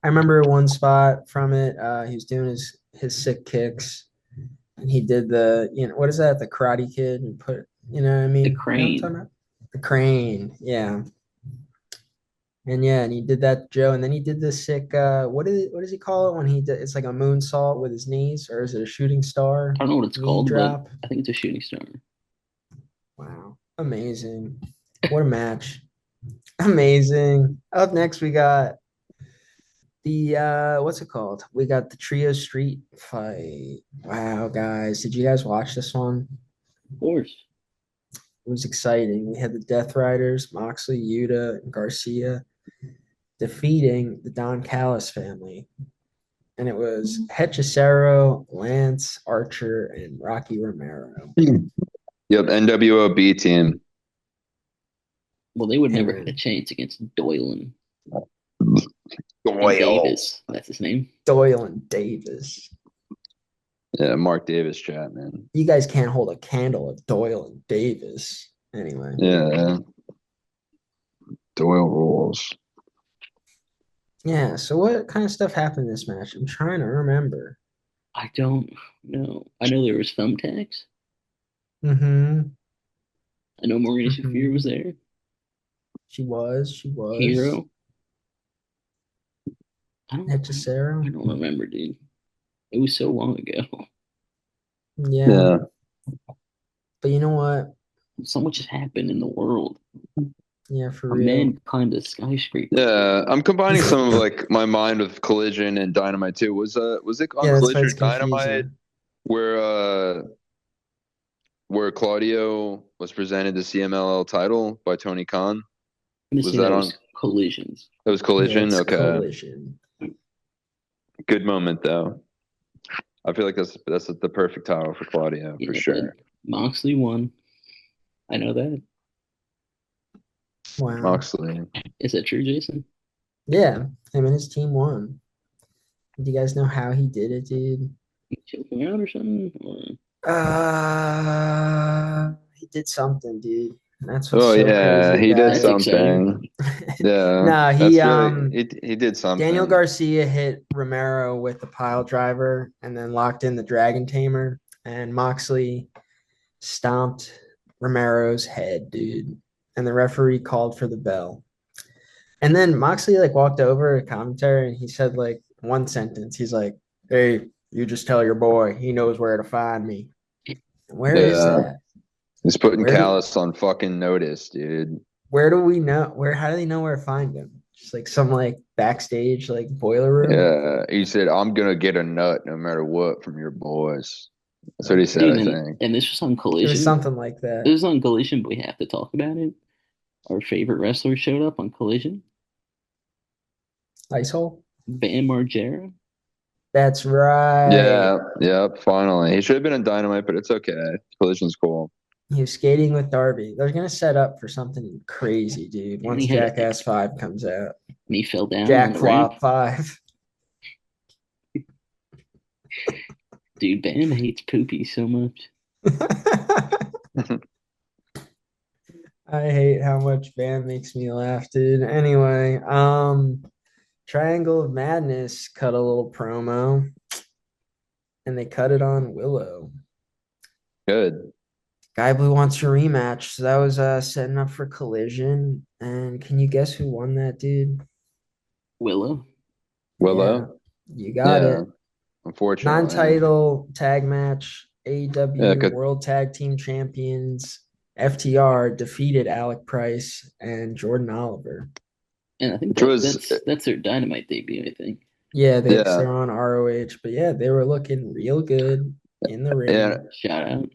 I remember one spot from it. He was doing his sick kicks, and he did what is that? The Karate Kid, and put, you know what I The mean? You know what I'm talking Crane. about? The crane. Yeah. And yeah, and he did that, Joe, and then he did this sick what does he call it when he did it's like a moonsault with his knees, or is it a shooting star I don't know what it's knee called, but drop? I think it's a shooting star. Wow. Amazing. What a match. Amazing. Up next we got the what's it called? We got the trio street fight. Wow, guys. Did you guys watch this one? Of course. It was exciting. We had the Death Riders, Moxley, Yuta, and Garcia defeating the Don Callis family. And it was Hechicero, Lance Archer, and Rocky Romero. Yep, NWOB team. Well, they would Hey never had a man, chance against Doyle and Doyle. Davis. That's his name. Doyle and Davis. Yeah, Mark Davis chat, man. You guys can't hold a candle at Doyle and Davis. Anyway. Yeah, Doyle rules. Yeah, so what kind of stuff happened in this match? I'm trying to remember. I don't know. I know there was thumbtacks. Mm-hmm. I know Morgan Shafir Mm-hmm. was there. She was. Hero. I don't. I Hechicero. don't remember, dude. It was so long ago. Yeah. Yeah. But you know what? So much has happened in the world. Yeah, for A real. man climbed a skyscraper. Yeah, I'm combining some of like my mind with Collision and Dynamite too. Was it on Yeah, that's why Collision it's or Dynamite confusing. where where Claudio was presented the CMLL title by Tony Khan? I'm gonna Was say that that on? was collisions. It was Yeah, Collision. it's Okay, collision. good moment though. I feel like that's the perfect title for Claudio for Yeah, but sure. Moxley won. I know that. Wow. Moxley. Is that true, Jason? Yeah, him and his team won. Do you guys know how he did it, dude? He choked me out or something? Or He did something, dude. That's what's Oh so yeah, crazy he did about that's it. exciting. something. Yeah, No, that's really he did Daniel something. Garcia hit Romero with the pile driver and then locked in the Dragon Tamer, and Moxley stomped Romero's head, dude. And the referee called for the bell. And then Moxley like walked over to commentary and he said like one sentence. He's like, "Hey, you just tell your boy he knows where to find me." Where is Yeah, that? he's putting Where do Callus on fucking notice, dude. where do we know where how do they know where to find him? Just like some like backstage like boiler room. Yeah, he said, "I'm gonna get a nut no matter what from your boys." That's what he said, Dude, I think. and this was on It was Collision. something like This that. was on Collision, but we have to talk about it. Our favorite wrestler showed up on Collision. Ice hole. Bam Margera. That's right. Yeah, yep, finally. He should have been in Dynamite, but it's okay. Collision's cool. He was skating with Darby. They're gonna set up for something crazy, dude. And Once Jackass 5 comes out. he fell down on Jack the ramp. Flop 5. Dude, Bam hates poopy so much. I hate how much Bam makes me laugh, dude. Anyway, Triangle of Madness cut a little promo and they cut it on Willow. Good. Guy Blue wants a rematch. So that was setting up for Collision. And can you guess who won that, dude? Willow. Yeah, Willow. you got Yeah, it. unfortunately. Non-title tag match, Yeah, AEW good. World Tag Team Champions FTR defeated Alec Price and Jordan Oliver. And I think Which was that's their dynamite debut, I think. Yeah, they're yeah, on ROH, but yeah, they were looking real good in the yeah. ring. Shout out.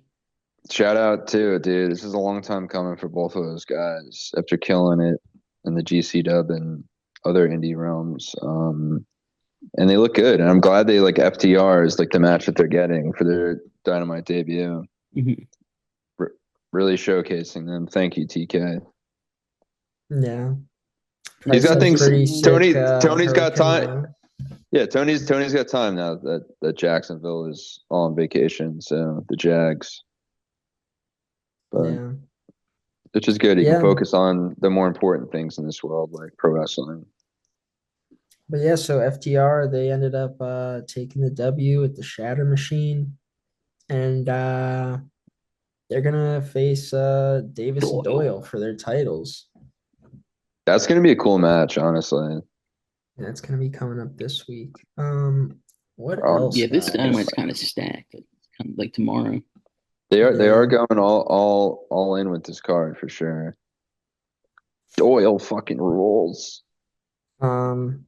Shout out too, dude. This is a long time coming for both of those guys after killing it in the GC dub and other indie realms. And they look good. And I'm glad they like FTR is like the match that they're getting for their Dynamite debut. Mhm. Really showcasing them. Thank you, TK. Yeah. He's Price got had a things. pretty sick Tony's got Hurricane time. Run. Yeah, Tony's got time now that Jacksonville is on vacation. So the Jags, but Yeah. which is good. He can Yeah. focus on the more important things in this world, like pro wrestling. But yeah, so FTR, they ended up taking the W with the Shatter Machine. And they're gonna face Davis and Doyle. Doyle for their titles. That's gonna be a cool match, honestly. That's gonna be coming up this week. What Um, else, Yeah, this guys? Dynamite's kind of stacked. It's kind of like tomorrow. they are Yeah. going all in with this card for sure. Doyle fucking rules. Um,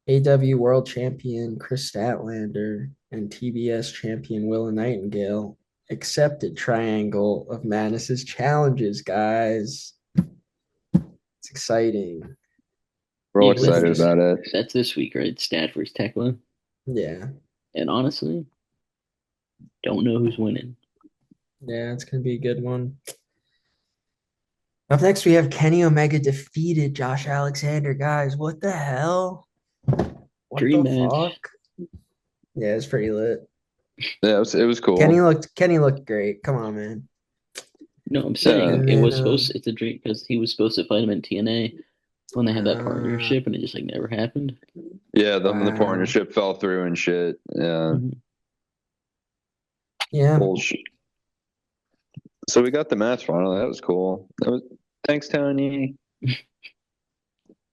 AW World Champion Chris Statlander and TBS Champion Willa Nightingale accepted Triangle of Madness's challenges, guys. It's exciting. We're all Yeah, Who do excited you about it. that's this week, right? Stat versus Tekla. Yeah. And honestly, don't know who's winning. Yeah, it's gonna be a good one. Up next, we have Kenny Omega defeated Josh Alexander. Guys, what the hell? What Dream the match. fuck? Yeah, it's pretty lit. Yeah, it was Kenny cool. looked Kenny looked great. Come on, man. No, I'm Yeah, saying And it then was supposed. It's a dream because he was supposed to fight him in TNA when they had that uh partnership, and it just like never happened. yeah. The wow. partnership fell through and shit. Yeah, Mhm. Yeah, bullshit. So we got the match finally. That was cool. Thanks, Tony.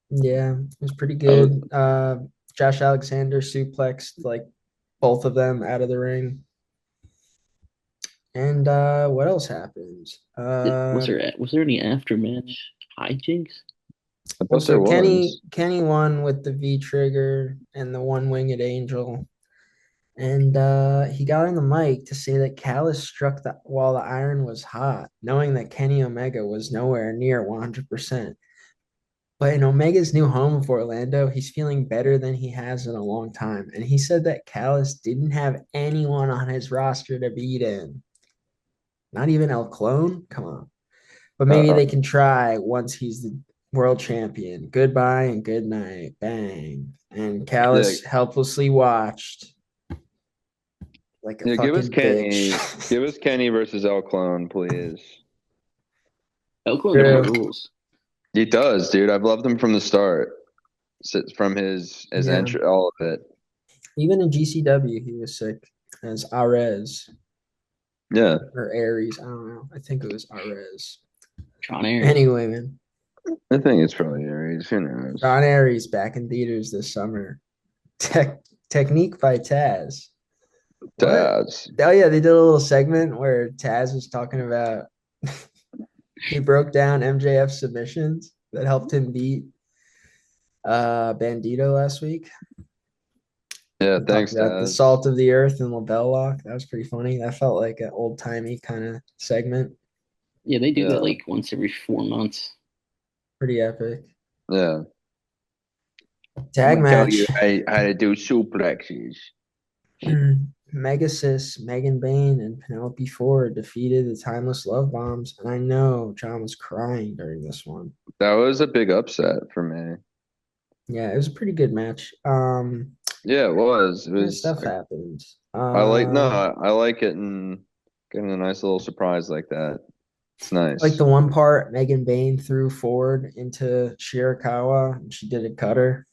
yeah, it was pretty I was, good. Josh Alexander suplexed like both of them out of the ring. And what else happened? Was there any after match hijinks? I Well, thought so there Kenny was. Kenny won with the V trigger and the one winged angel. And he got on the mic to say that Callis struck the while the iron was hot, knowing that Kenny Omega was nowhere near 100%. But in Omega's new home of Orlando, he's feeling better than he has in a long time. And he said that Callis didn't have anyone on his roster to beat him. Not even El Clone? Come on. But maybe Uh, they can try once he's the world champion. Goodbye and good night. Bang. And yeah, Callis helplessly watched like a yeah. fucking bitch. Give us Kenny versus El Clone, please. Elko kind True. of rules. He does, dude. I've loved him from the start. From his Yeah. entry, all of it. Even in GCW, he was sick as Ares Yeah, or Ares. I don't know. I think it was Ares. Sean Aries. Anyway, man. I think it's probably Aries. Who knows? Ron Ares back in theaters this summer. Technique by Taz. What? Taz. Oh yeah, they did a little segment where Taz was talking about he broke down MJF submissions that helped him beat Bandito last week. Yeah, He talked thanks, about the Taz. salt of the earth and label lock. That was pretty funny. That felt like an old timey kind of segment. Yeah, they do that Yeah, like once every 4 months. Pretty epic. yeah. I'm Tag gonna tell you match. how to do suplexes. Megasis, Megan Bain, and Penelope Ford defeated the Timeless Love Bombs. And I know John was crying during this one. That was a big upset for me. Yeah, it was a pretty good match. Yeah, it was. It Yeah, was. stuff happens. I like no, I like it and getting a nice little surprise like that. It's Like nice. the one part Megan Bain threw Ford into Shirakawa and she did a cutter.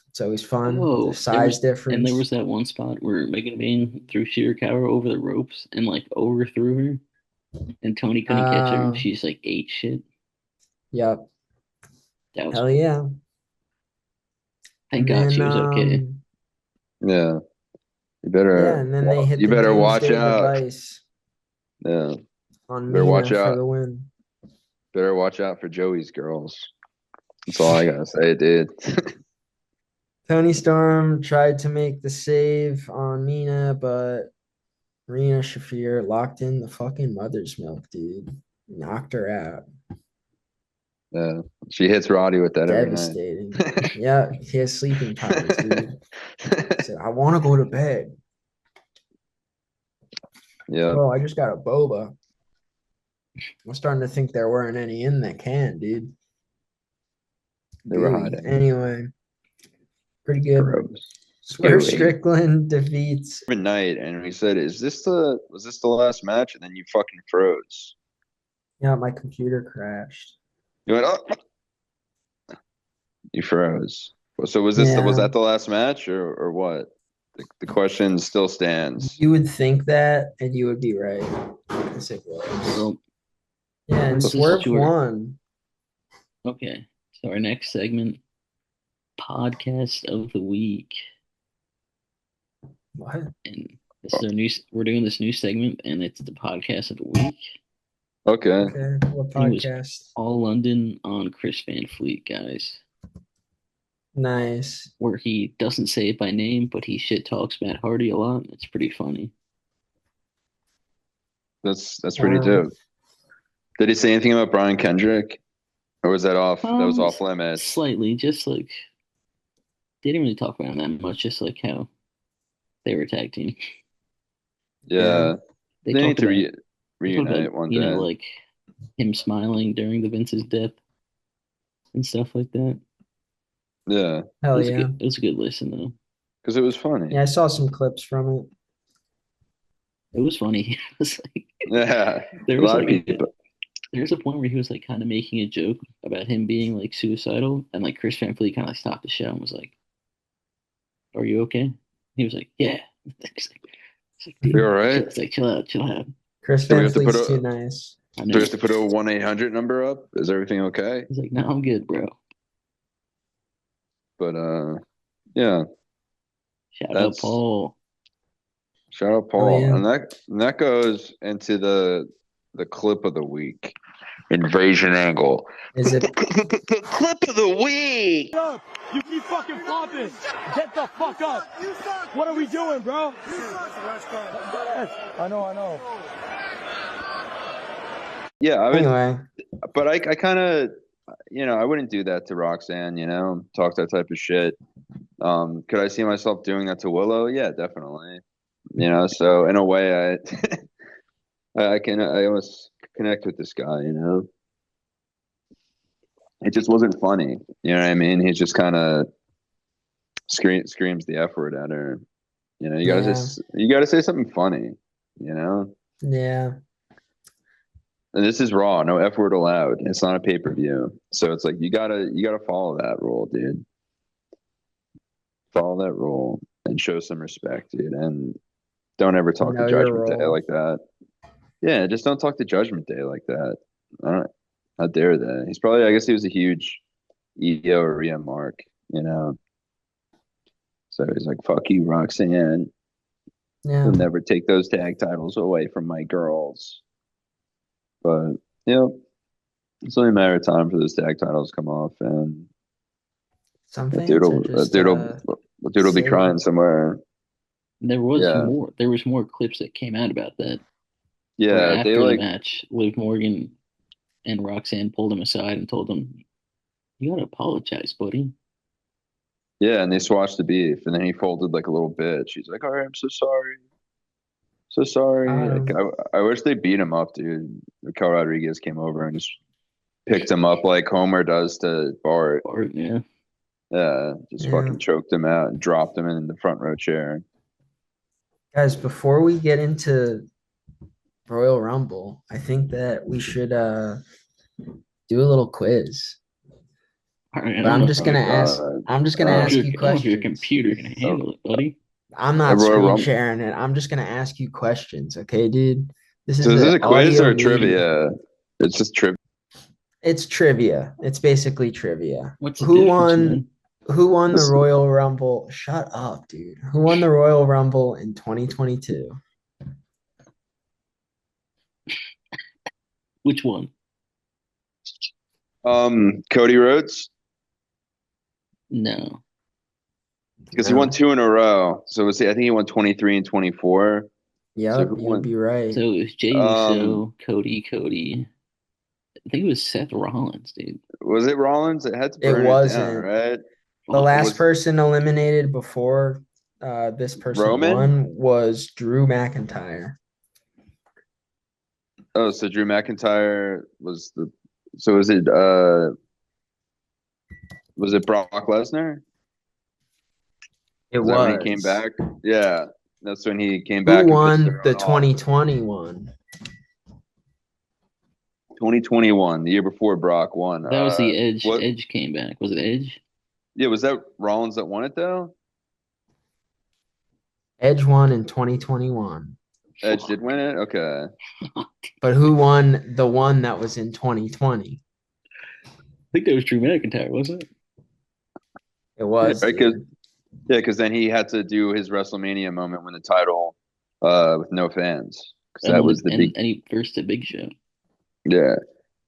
It's always fun. The Oh, there size was and there was difference. that one spot where Megan Bayne threw Shirakawa over the ropes and like overthrew her, and Tony couldn't catch her. Uh, She's like ate shit. yep. That was Hell cool. yeah. Thank And God then she was okay. Yeah, yeah, and then they hit you the better watch Doomsday out. device Yeah, on better watch Mina for out. the win. Better watch out for Joey's girls. That's all I gotta say, dude. Tony Storm tried to make the save on Mina, but Rena Shafir locked in the fucking mother's milk, dude. Knocked her out. Yeah, she hits Roddy with that every night. Devastating. Yeah, he has sleeping powers, dude. He said, I want to go to bed. Yeah, Well, I just got a boba. I'm starting to think there weren't any in that can, dude. they were Gooey. hiding. Anyway, pretty good. Gross. Swerve Gooey. Strickland defeats. Every night, and we said, was this the last match?" And then you fucking froze. Yeah, my computer crashed. You went, "Oh," you froze. So was Yeah, that the last match or what? The question still stands. you would think that, and you would be right. Because it was. Well, Yeah, and What the when's this fuck? Swerve tour? won. Okay. So our next segment, podcast of the week, What? and this is our new. We're doing this new segment, and it's the podcast of the week, Okay. Okay, what and it was podcast? all London on Chris Van Fleet, guys. Nice. Where he doesn't say it by name, but he shit talks Matt Hardy a lot. It's pretty funny. That's pretty Um, dope. Did he say anything about Brian Kendrick? Or was that off? That was off limits. Slightly, just like they didn't really talk about him that much, just like how they were a tag team. Yeah. They They need talked to about they talked reunite about one day. like him smiling during the Vince's death and stuff like that. Yeah. hell yeah. It was a good listen though. Because it was funny. Yeah, I saw some clips from it. It was funny. It was like Yeah. there A was lot of like people. there's a point where he was like kind of making a joke about him being like suicidal, and like Chris Van Fleet kind of stopped the show and was like, "Are you okay?" He was like, "Yeah." It's like, dude, You all right? it's like, chill out, chill out. Chris Do we Van have to put Fleet's too a nice. I do know. we have to put a 1-800 number up? Is everything okay? He's like, "No, I'm good, bro." But yeah, Shout out that's Paul. shout out Oh Paul. yeah. And that goes into the clip of the week. Invasion angle. Is it Clip of the week. Up. You keep fucking flopping. Get the fuck up. What are we doing, bro? I know. Yeah, I would, anyway? but I kind of, I wouldn't do that to Roxanne, talk that type of shit. Could I see myself doing that to Willow? Yeah, definitely. So in a way, I almost connect with this guy, It just wasn't funny. You know what I mean? He just kind of screams the F word at her. You gotta say something funny, Yeah. And this is Raw, no F word allowed. It's not a pay-per-view. So it's like you gotta follow that rule, dude. Follow that rule and show some respect, dude. And don't ever talk to Know your Judgment Day role. like that. Yeah, just don't talk to Judgment Day like that. I don't How dare they? He's probably, I guess he was a huge EO or Rhea mark, So he's like, fuck you, Roxanne. Yeah. He'll never take those tag titles away from my girls. But, it's only a matter of time for those tag titles to come off, and Some that fans are just dude will be silly. crying somewhere. There was Yeah. more. There was more clips that came out about that. Yeah, Where they after the like, match, Liv Morgan and Roxanne pulled him aside and told him, "You gotta apologize, buddy." yeah, and they swatched the beef, and then he folded like a little bitch. He's like, all right, I'm so sorry. So sorry. Like, I wish they beat him up, dude. Raquel Rodriguez came over and just picked him up like Homer does to Bart. Or yeah, Yeah, just fucking choked him out and dropped him in the front row chair. Guys, before we get into Royal Rumble, I think that we should do a little quiz. all right. But I'm just gonna ask you I don't know if your questions. computer can handle it, buddy. I'm not A Royal screen Rumble. sharing it. I'm just gonna ask you questions, okay, dude? This is So is this a quiz audio or a medium. trivia? It's just trivia. It's trivia. It's basically trivia. What's the Who difference, won? man? Who won the This- Royal Rumble? Shut up, dude. Who won the Royal Rumble in 2022? Which one? Cody Rhodes, No. because he won 2 in a row. So I think he won 23 and 24. Yep, So who you won? would be right. So it was Jey Uso, Cody. I think it was Seth Rollins, dude. Was it Rollins? It had to It burn it wasn't. down, right? The last was- person eliminated before this person Roman? won was Drew McIntyre. Oh, so Drew McIntyre was the. So was it Brock Lesnar? It Is that was. when he came back? Yeah, that's when he came Who back. and won pissed the everyone off. 2020 one? 2021, the year before Brock won. That was the Edge. what- Edge came back. Was it Edge? Yeah, was that Rollins that won it though? Edge won in 2021. Edge did win it. Okay. But who won the one that was in 2020? think that was Drew McIntyre, wasn't it? It Yeah, was, right. dude. Because then he had to do his WrestleMania moment win the title with no fans. Because And that on was the the big and he versed the Big Show. yeah.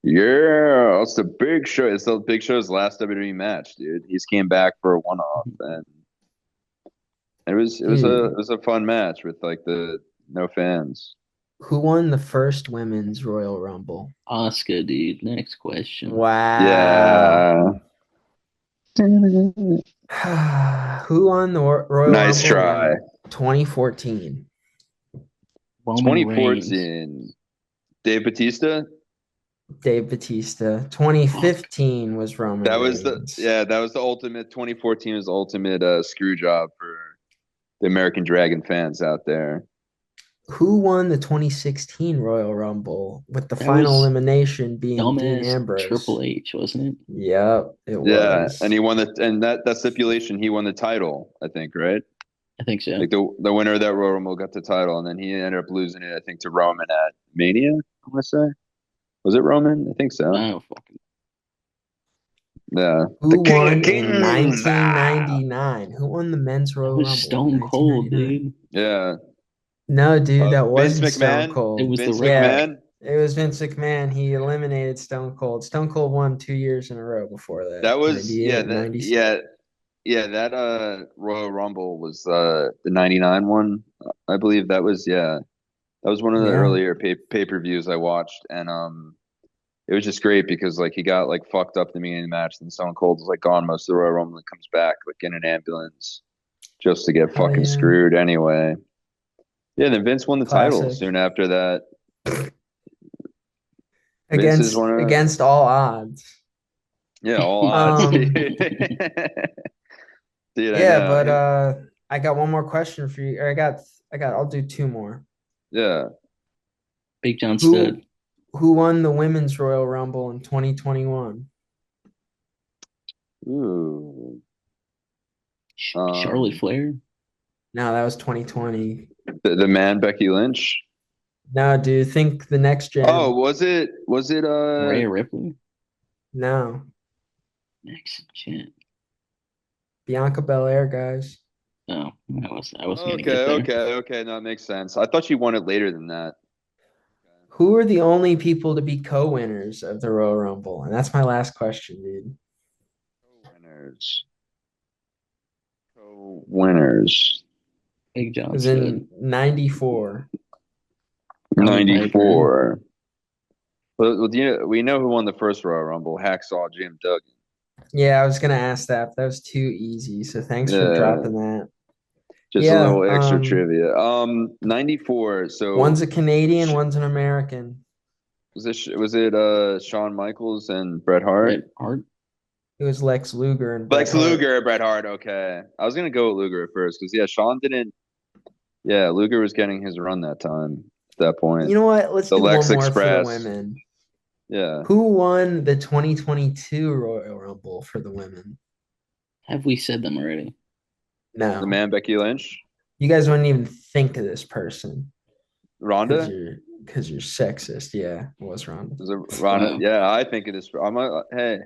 Yeah, it's the big show. It's the big show's last WWE match, dude. He's came back for a one-off, and it Dude, was a fun match with like the no fans. who won the first women's Royal Rumble? Oscar, dude. Next question. Wow. Yeah, Who won the Royal nice Rumble try. in 2014? Roman Reigns. 2014, Dave Batista. Dave Batista. Fuck. 2015 was Roman Reigns. That was the ultimate. 2014 was the ultimate screw job for the American Dragon fans out there. Who won the 2016 Royal Rumble with the That final was elimination being Dean dumbass Ambrose? Triple H, wasn't it? Yep, it Yeah, was. and he won that stipulation. He won the title, I think, right? I think so. Like the winner of that Royal Rumble got the title, and then he ended up losing it, I think, to Roman at Mania. I want to say, was it Roman? I think so. Oh, fucking. Yeah, the Who King of won in Kings. Ah! 1999? Who won the men's That Royal was Rumble in Stone Cold, 1999? dude. Yeah, No, dude, that Vince wasn't Stone McMahon. It Cold. was The Vince Rock. Yeah, McMahon. it was Vince McMahon. He eliminated Stone Cold. Stone Cold won 2 years in a row before that, That was 98 and 96. that Royal Rumble was the '99 one. I believe that was that was one of the Yeah, earlier pay-per-views I watched, and it was just great because like he got like fucked up at the beginning of the match, and Stone Cold was like gone most of the Royal Rumble and comes back like in an ambulance just to get hell fucking yeah. screwed anyway. Yeah, then Vince won the title Classic. soon after that. Vince is Against one of against all odds. all odds, dude. Um, Dude, I yeah, know. but I got one more question for you. Or I'll do two more. Yeah. Big John Who Studd. who won the women's Royal Rumble in 2021? Ooh. Charlotte Um, Flair. No, that was 2020. the man Becky Lynch. No, dude, think the next Oh, gen. was it Rhea Ripley. No, Next gen. Bianca Belair, guys. No, I wasn't gonna okay, get there. okay, no, that makes sense. I thought she won it later than that. Who are the only people to be co-winners of the Royal Rumble? And that's my last question, dude. Co-winners. Co-winners. Big It John was Studd. in 94. Roddy Piper. 94. Well, we know who won the first Royal Rumble, Hacksaw Jim Duggan. Yeah, I was gonna ask that, but that was too easy. So thanks for Yeah, dropping that. just a Yeah, little extra trivia. 94. one's So a Canadian, one's an American. was it Shawn Michaels and Bret Hart? Bret Hart. It was Lex Luger and Bret Lex Hart. Luger, Bret Hart. Okay, I was gonna go with Luger at first because Shawn didn't. Yeah, Luger was getting his run that time. At that point, You know what? Let's the do one Lex more for the Express. women. Yeah. Who won the 2022 Royal Rumble for the women? Have we said them already? The No, man Becky Lynch, you guys wouldn't even think of this person because Ronda. you're sexist. Yeah, it was Ronda. Is it Ronda? Wow. Yeah, I think it is. Hey,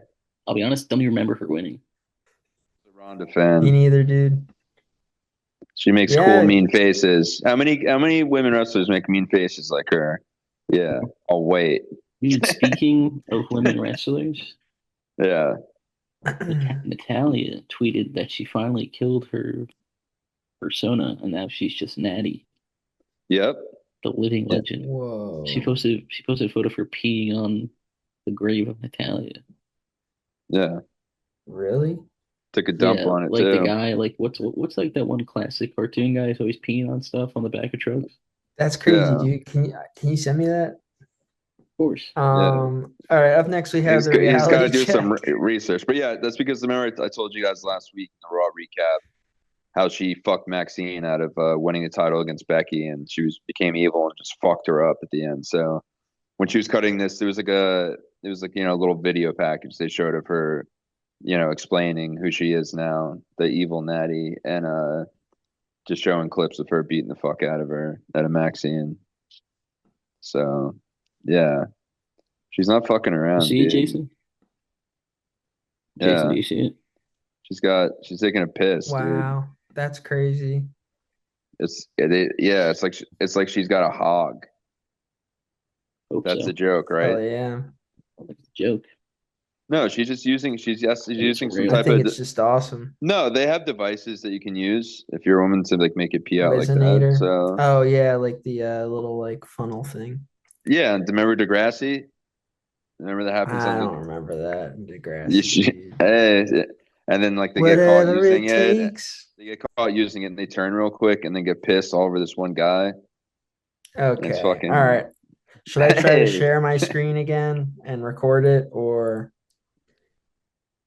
I'll be honest. Don't even remember her winning. I'm a Ronda Me fan. neither, dude. She makes cool Yeah, mean faces. How many women wrestlers make mean faces like her? Yeah, I'll wait. Dude, speaking of women wrestlers, Yeah. Natalia tweeted that she finally killed her persona and now she's just Natty, Yep. the living legend. whoa. She posted a photo of her peeing on the grave of Natalia. Yeah. Really? Took a dump Yeah, on it like the too. guy, like what's like that one classic cartoon guy who's always peeing on stuff on the back of trucks? That's crazy, Yeah. dude. Can you send me that? Of course. Yeah. All right, up next we have the He's got to reality do some check. research. But yeah, that's because remember I told you guys last week in the Raw recap how she fucked Maxine out of winning the title against Becky, and became evil and just fucked her up at the end. So when she was cutting this, there was like a little video package they showed of her, explaining who she is now, the evil Natty, and just showing clips of her beating the fuck out of Maxine. So yeah, she's not fucking You around, see it, dude. Jason? Jason, Yeah, do you see it? she's taking a piss, dude. Wow, that's crazy. It's like she's got a hog. Hope That's so. a joke, Oh right? yeah, That's a joke. No, she's just using she's It's using some real. I type think of it's just awesome. no, they have devices that you can use if you're a woman to like make it pee out like that. Resonator. So Oh yeah, like the little like funnel thing. yeah, and remember Degrassi? Remember that happens I on the don't remember that in you Degrassi, should, dude. hey, and then like they get caught Whatever using it it. takes. They get caught using it and they turn real quick and then get pissed all over this one guy. And it's Okay. All fucking right. Should I try to hey. share my screen again and record it, or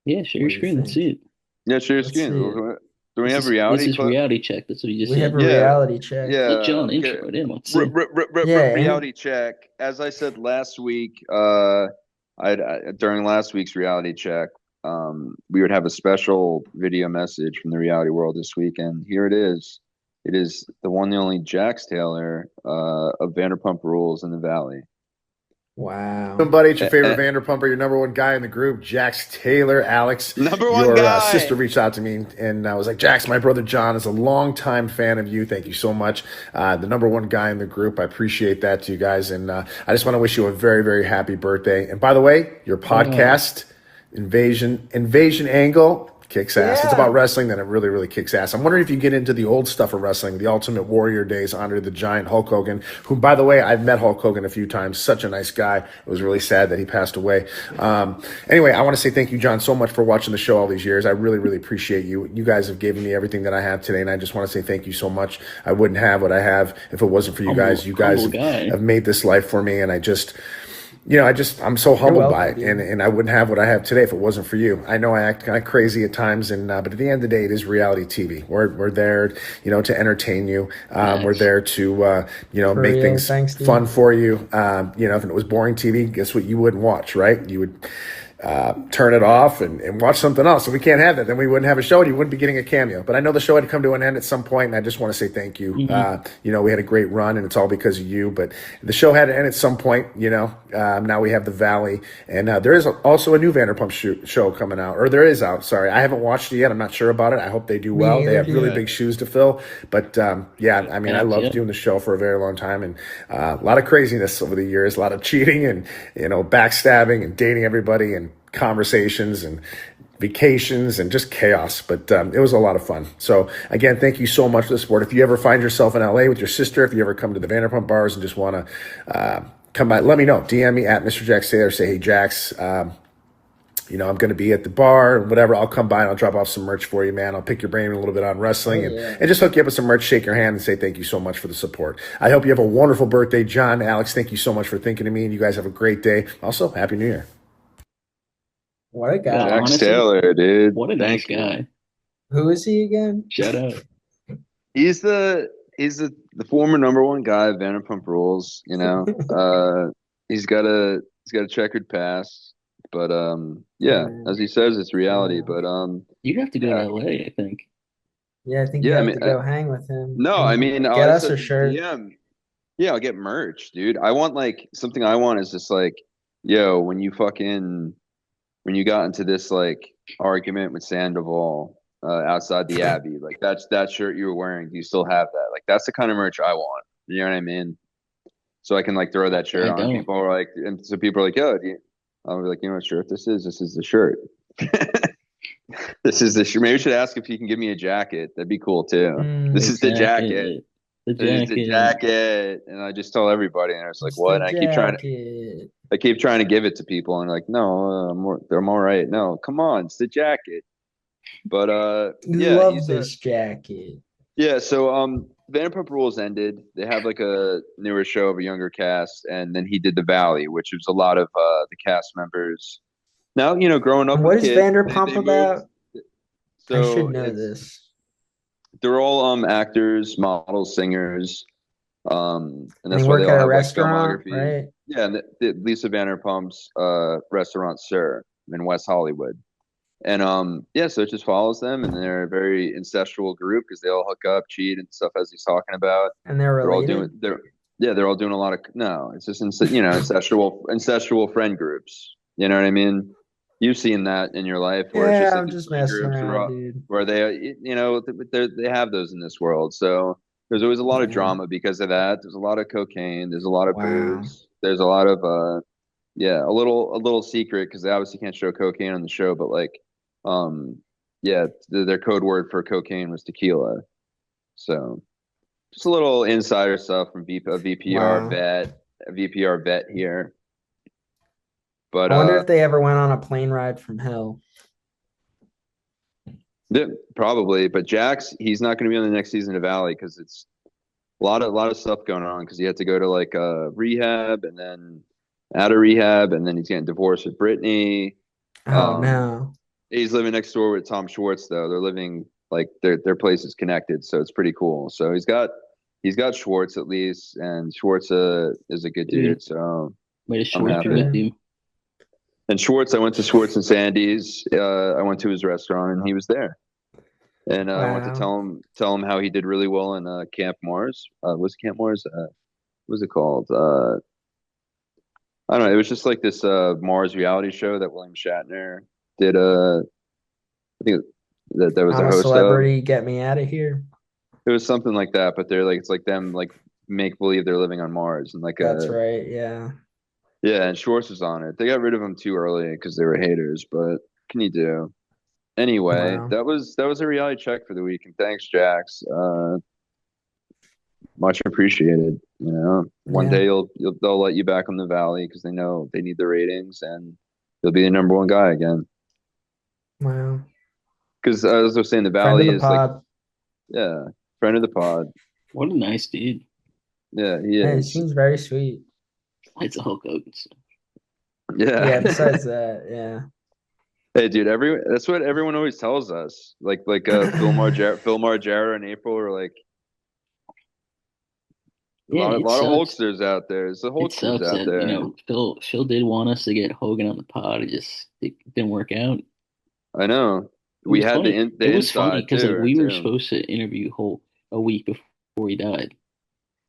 Yeah, share what your do you screen. Let's think? see it. Yeah, sure Let's skin. see it. Do we have This reality is clip? reality check. That's what you just We have said. a Yeah, reality check. Let yeah. John Okay. intro it in. Let's see. Yeah, Reality check. As I said last week, during last week's reality check, we would have a special video message from the reality world this weekend. Here it is. It is the one, the only Jax Taylor of Vanderpump Rules in the Valley. Wow. Buddy, it's your favorite Uh, Vanderpumper, your number one guy in the group, Jax Taylor. Alex, Number one your guy. sister reached out to me and I was like, Jax, my brother John is a longtime fan of you. Thank you so much. The number one guy in the group. I appreciate that to you guys. And I just want to wish you a very, very happy birthday. And by the way, your podcast, Invasion Angle, kicks ass. It's Yeah. about wrestling, then it really, really kicks ass. I'm wondering if you get into the old stuff of wrestling, the Ultimate Warrior days, Andre the Giant, Hulk Hogan, who, by the way, I've met Hulk Hogan a few times. Such a nice guy. It was really sad that he passed away. Anyway, I want to say thank you, John, so much for watching the show all these years. I really, really appreciate you. You guys have given me everything that I have today, and I just want to say thank you so much. I wouldn't have what I have if it wasn't for you guys. You guys have made this life for me, and I just... I'm so humbled by it, and I wouldn't have what I have today if it wasn't for you. I know I act kind of crazy at times, but at the end of the day, it is reality TV. We're there, to entertain you. We're there to, make things fun for you. If it was boring TV, guess what? You wouldn't watch, right? You would turn it off and watch something else. So we can't have that. Then we wouldn't have a show and you wouldn't be getting a cameo. But I know the show had to come to an end at some point, and I just want to say thank you. Mm-hmm. We had a great run, and it's all because of you. But the show had to end at some point, now we have the Valley. And there is also a new Vanderpump show coming out. Or there is out, sorry. I haven't watched it yet. I'm not sure about it. I hope they do well. They have really big shoes to fill. But, I loved doing the show for a very long time. And a lot of craziness over the years. A lot of cheating and, backstabbing and dating everybody and conversations and vacations and just chaos, but it was a lot of fun. So again, thank you so much for the support. If you ever find yourself in LA with your sister, if you ever come to the Vanderpump bars and just want to come by, let me know. DM me at Mr. Jax Taylor. Say, hey, Jax, I'm going to be at the bar and whatever. I'll come by and I'll drop off some merch for you, man. I'll pick your brain a little bit on wrestling and just hook you up with some merch, shake your hand and say thank you so much for the support. I hope you have a wonderful birthday, John. Alex, thank you so much for thinking of me, and you guys have a great day. Also, Happy New Year. What a guy. Jax Taylor, dude. What a nice guy. Who is he again? Shout out. He's the former number one guy of Vanderpump Rules. He's got a checkered past, but as he says, it's reality. But you'd have to go to LA, I think. Yeah, I think you have to go hang with him. No, get us a shirt. Yeah, I'll get merch, dude. I want something I want is just yo, when you got into this argument with Sandoval outside the Abbey, that shirt you were wearing, do you still have that? That's the kind of merch I want. You know what I mean? So I can throw that shirt on. People are and so people are yo, I'll be you know what shirt this is? This is the shirt. This is the shirt. Maybe we should ask if he can give me a jacket. That'd be cool too. This is the jacket. This is the jacket. And I just tell everybody, and I was what? And I keep trying to give it to people, and no, I'm all right. No, come on, it's the jacket. But love this jacket. Yeah, so Vanderpump Rules ended. They have a newer show of a younger cast, and then he did The Valley, which was a lot of the cast members. Now, growing up. And what is Vanderpump about? So I should know this. They're all actors, models, singers. And that's they why work they all at a have restaurant, filmography. right? Yeah, and Lisa Vanderpump's restaurant Sir in West Hollywood. And so it just follows them, and they're a very incestual group because they all hook up, cheat, and stuff as he's talking about. And they're related. They're all doing a lot of it's just incestual friend groups. You know what I mean? You've seen that in your life where it's Yeah, just like I'm these just friend messing groups around, dude. where they, they have those in this world. So there's always a lot of Yeah. drama because of that. There's a lot of cocaine. There's a lot of Wow. booze. There's a lot of, yeah, a little secret because they obviously can't show cocaine on the show, but like, um, yeah, their code word for cocaine was tequila. So just a little insider stuff from a Wow. VPR vet here. But I wonder if they ever went on a plane ride from hell. yeah, probably. But Jax, he's not going to be on the next season of Valley because it's a lot of stuff going on because he had to go to like rehab and then out of rehab and then he's getting divorced with Brittany. Oh Um, no. he's living next door with Tom Schwartz though. They're living like their place is connected, so it's pretty cool. So he's got Schwartz at least, and Schwartz is a good dude. So Might have I'm Schwartz happy. with you. And Schwartz, I went to Schwartz and Sandy's. I went to his restaurant and he was there. And I want to Wow. tell him how he did really well in Camp Mars. Was it Camp Mars? What was it called? I don't know. It was just like this Mars reality show that William Shatner did. I think that was the I'm a host of. celebrity. Get me out of here. It was something like that, but they're like it's like them like make believe they're living on Mars and like That's right. Yeah. yeah. And Schwartz was on it. They got rid of him too early because they were haters. But what can you do? Anyway, Wow. that was a reality check for the week, and thanks, Jax. Much appreciated. One Yeah. day they'll let you back on the Valley because they know they need the ratings, and you'll be the number one guy again. Wow. Because as I was saying, the Friend of Valley the is like, pod. yeah, friend of the pod. What a nice dude. Yeah, he Hey, it is. seems very sweet. It's a Hulk Hogan stuff. Yeah, Yeah. besides that, yeah. Hey, dude, that's what everyone always tells us. Like Phil Margera and April are like a Yeah, lot it of sucks. Hulksters out there. There's the It Hulksters sucks out that, there. Phil did want us to get Hogan on the pod. It didn't work out. I know. It We was had the funny. in, It the was funny inside because like too, we were too. supposed to interview Hulk a week before he died.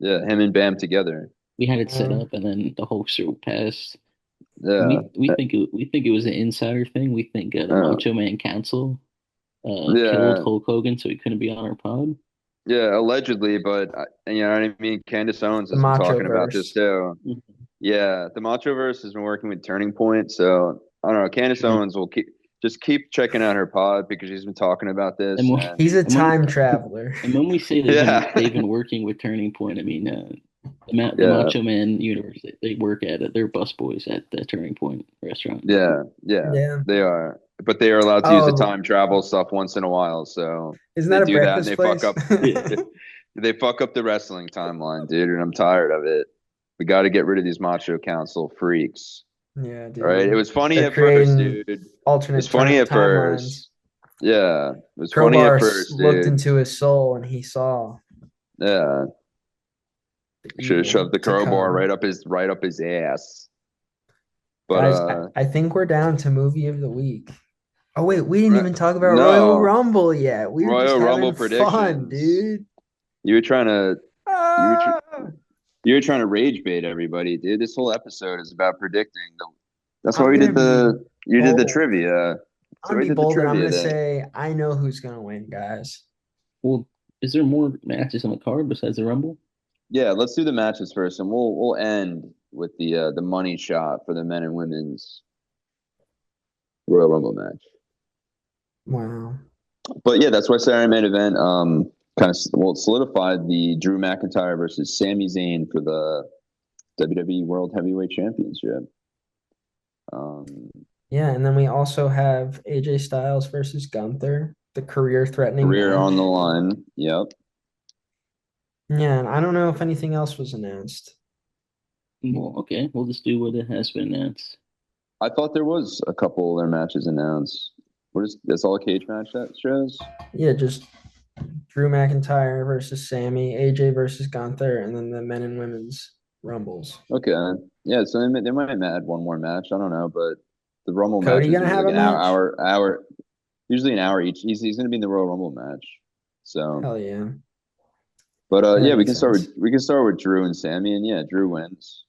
Yeah, him and Bam together. We had it set Um, up, and then the Hulkster passed. Yeah. We think it was an insider thing. We think the Uh, Macho Man Council killed yeah. Hulk Hogan, so he couldn't be on our pod. Yeah, allegedly, but you know what I mean? Candace Owens the has been Macho talking about this Verse. too. Yeah, the Machoverse has been working with Turning Point, so I don't know. Candace True. Owens will keep checking out her pod because she's been talking about And this, when, He's a and and when time traveler. and when we say yeah, they've been working with Turning Point, I mean the yeah, Macho Man universe. They work at it. They're busboys at the Turning Point restaurant. yeah, Yeah. they are, but they are allowed to use the Oh, time travel stuff once in a while, so isn't they that a do that and breakfast they fuck place? up. Yeah. They fuck up the wrestling timeline, dude, and I'm tired of it. We got to get rid of these Macho Council freaks. Yeah, All right. It dude. was funny They're at first, creating dude. It was alternate funny at timelines. first. Yeah. It was funny at Crowbar first, looked dude. into his soul and he saw Yeah. the Should have evil shoved the to crowbar come. right up his ass. But Guys, I think we're down to movie of the week. Oh wait, we didn't right, even talk about Royal no. Rumble yet. We were just Royal Rumble having fun, predictions. dude. You were trying to you were tr- Ah! you were trying to rage bait everybody, dude. This whole episode is about predicting the that's why I'm we gonna did be the bold. trivia. I'm So gonna we be did the bold and I'm trivia gonna then. say I know who's gonna win, guys. Well, is there more matches on the card besides the Rumble? Yeah, let's do the matches first, and we'll end with the money shot for the men and women's Royal Rumble match. Wow. But yeah, that's why Saturday main event kind of solidified the Drew McIntyre versus Sami Zayn for the WWE World Heavyweight Championship. Yeah, and then we also have AJ Styles versus Gunther, the career-threatening Career match. on the line. Yep. Yeah, and I don't know if anything else was announced. Well, okay, we'll just do what it has been announced. I thought there was a couple of their matches announced. That's all a cage match that shows? Yeah, just Drew McIntyre versus Sammy, AJ versus Gunther, and then the men and women's rumbles. Okay. Yeah, so they might add one more match. I don't know, but the Rumble Cody matches gonna are have like a an match? hour, usually an hour each. He's going to be in the Royal Rumble match. So, Hell yeah. but Yeah, yeah, that makes sense. we can start with Drew and Sammy, and yeah, Drew wins.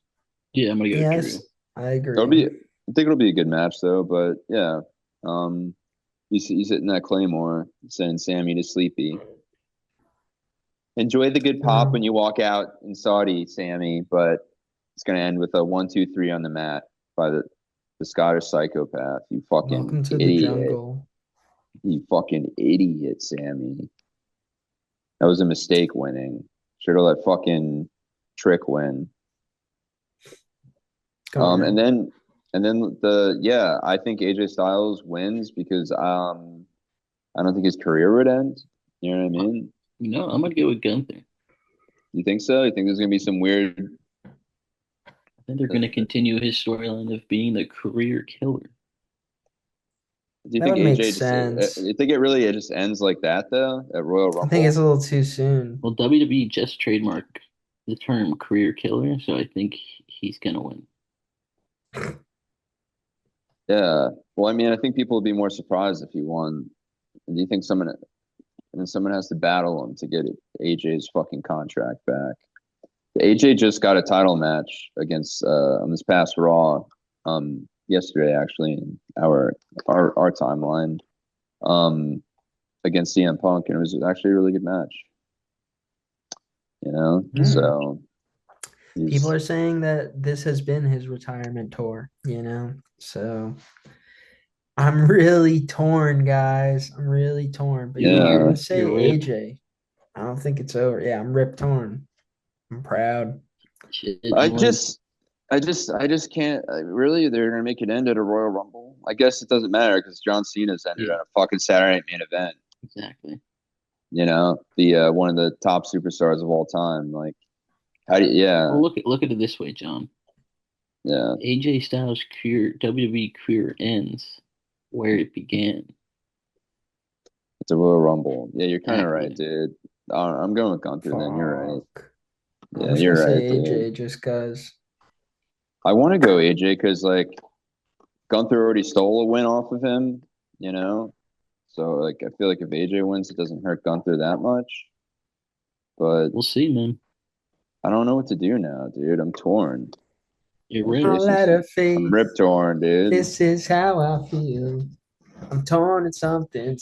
Yeah, I'm gonna go Drew. Yes, I That'll be agree. I think it'll be a good match though. But yeah, he's hitting that Claymore, sending Sammy to sleepy. Enjoy the good pop when you walk out in Saudi, Sammy, but it's gonna end with a 1-2-3 on the mat by the Scottish psychopath. You fucking Welcome to the idiot. jungle. You fucking idiot, Sammy. That was a mistake winning. Should have let fucking Trick win. And then I think AJ Styles wins because I don't think his career would end. You know what I mean? No, I'm gonna go with Gunther. You think so? You think there's gonna be some weird? I think they're gonna continue his storyline of being the career killer. Do you That think would make AJ sense. you think it just ends like that though at Royal Rumble? I think it's a little too soon. Well, WWE just trademarked the term career killer, so I think he's gonna win. Yeah. Well, I mean, I think people would be more surprised if he won. Do you think someone has to battle him to get AJ's fucking contract back? AJ just got a title match against on this past Raw, yesterday actually in our timeline, against CM Punk, and it was actually a really good match. You know, so people are saying that this has been his retirement tour. You know, so I'm really torn, guys. I'm really torn. But yeah, I'm gonna say AJ. I don't think it's over. Yeah, I'm rip torn. I'm proud. I just can't. Really, they're gonna make it end at a Royal Rumble. I guess it doesn't matter because John Cena's ended at a fucking Saturday Night Main Event. Exactly. You know, the one of the top superstars of all time. Like, how do you, yeah? Well, look at it this way, John. Yeah. AJ Styles' WWE career ends where it began. It's a Royal Rumble. Yeah, you're kind of right, dude. I'm going with Gunther. Then you're right. Yeah, you're right, AJ dude. just cause I want to go AJ because like Gunther already stole a win off of him, you know. So like I feel like if AJ wins, it doesn't hurt Gunther that much. But we'll see, man. I don't know what to do now, dude. I'm torn. You're right. I'm rip torn, dude. This is how I feel. I'm torn in something.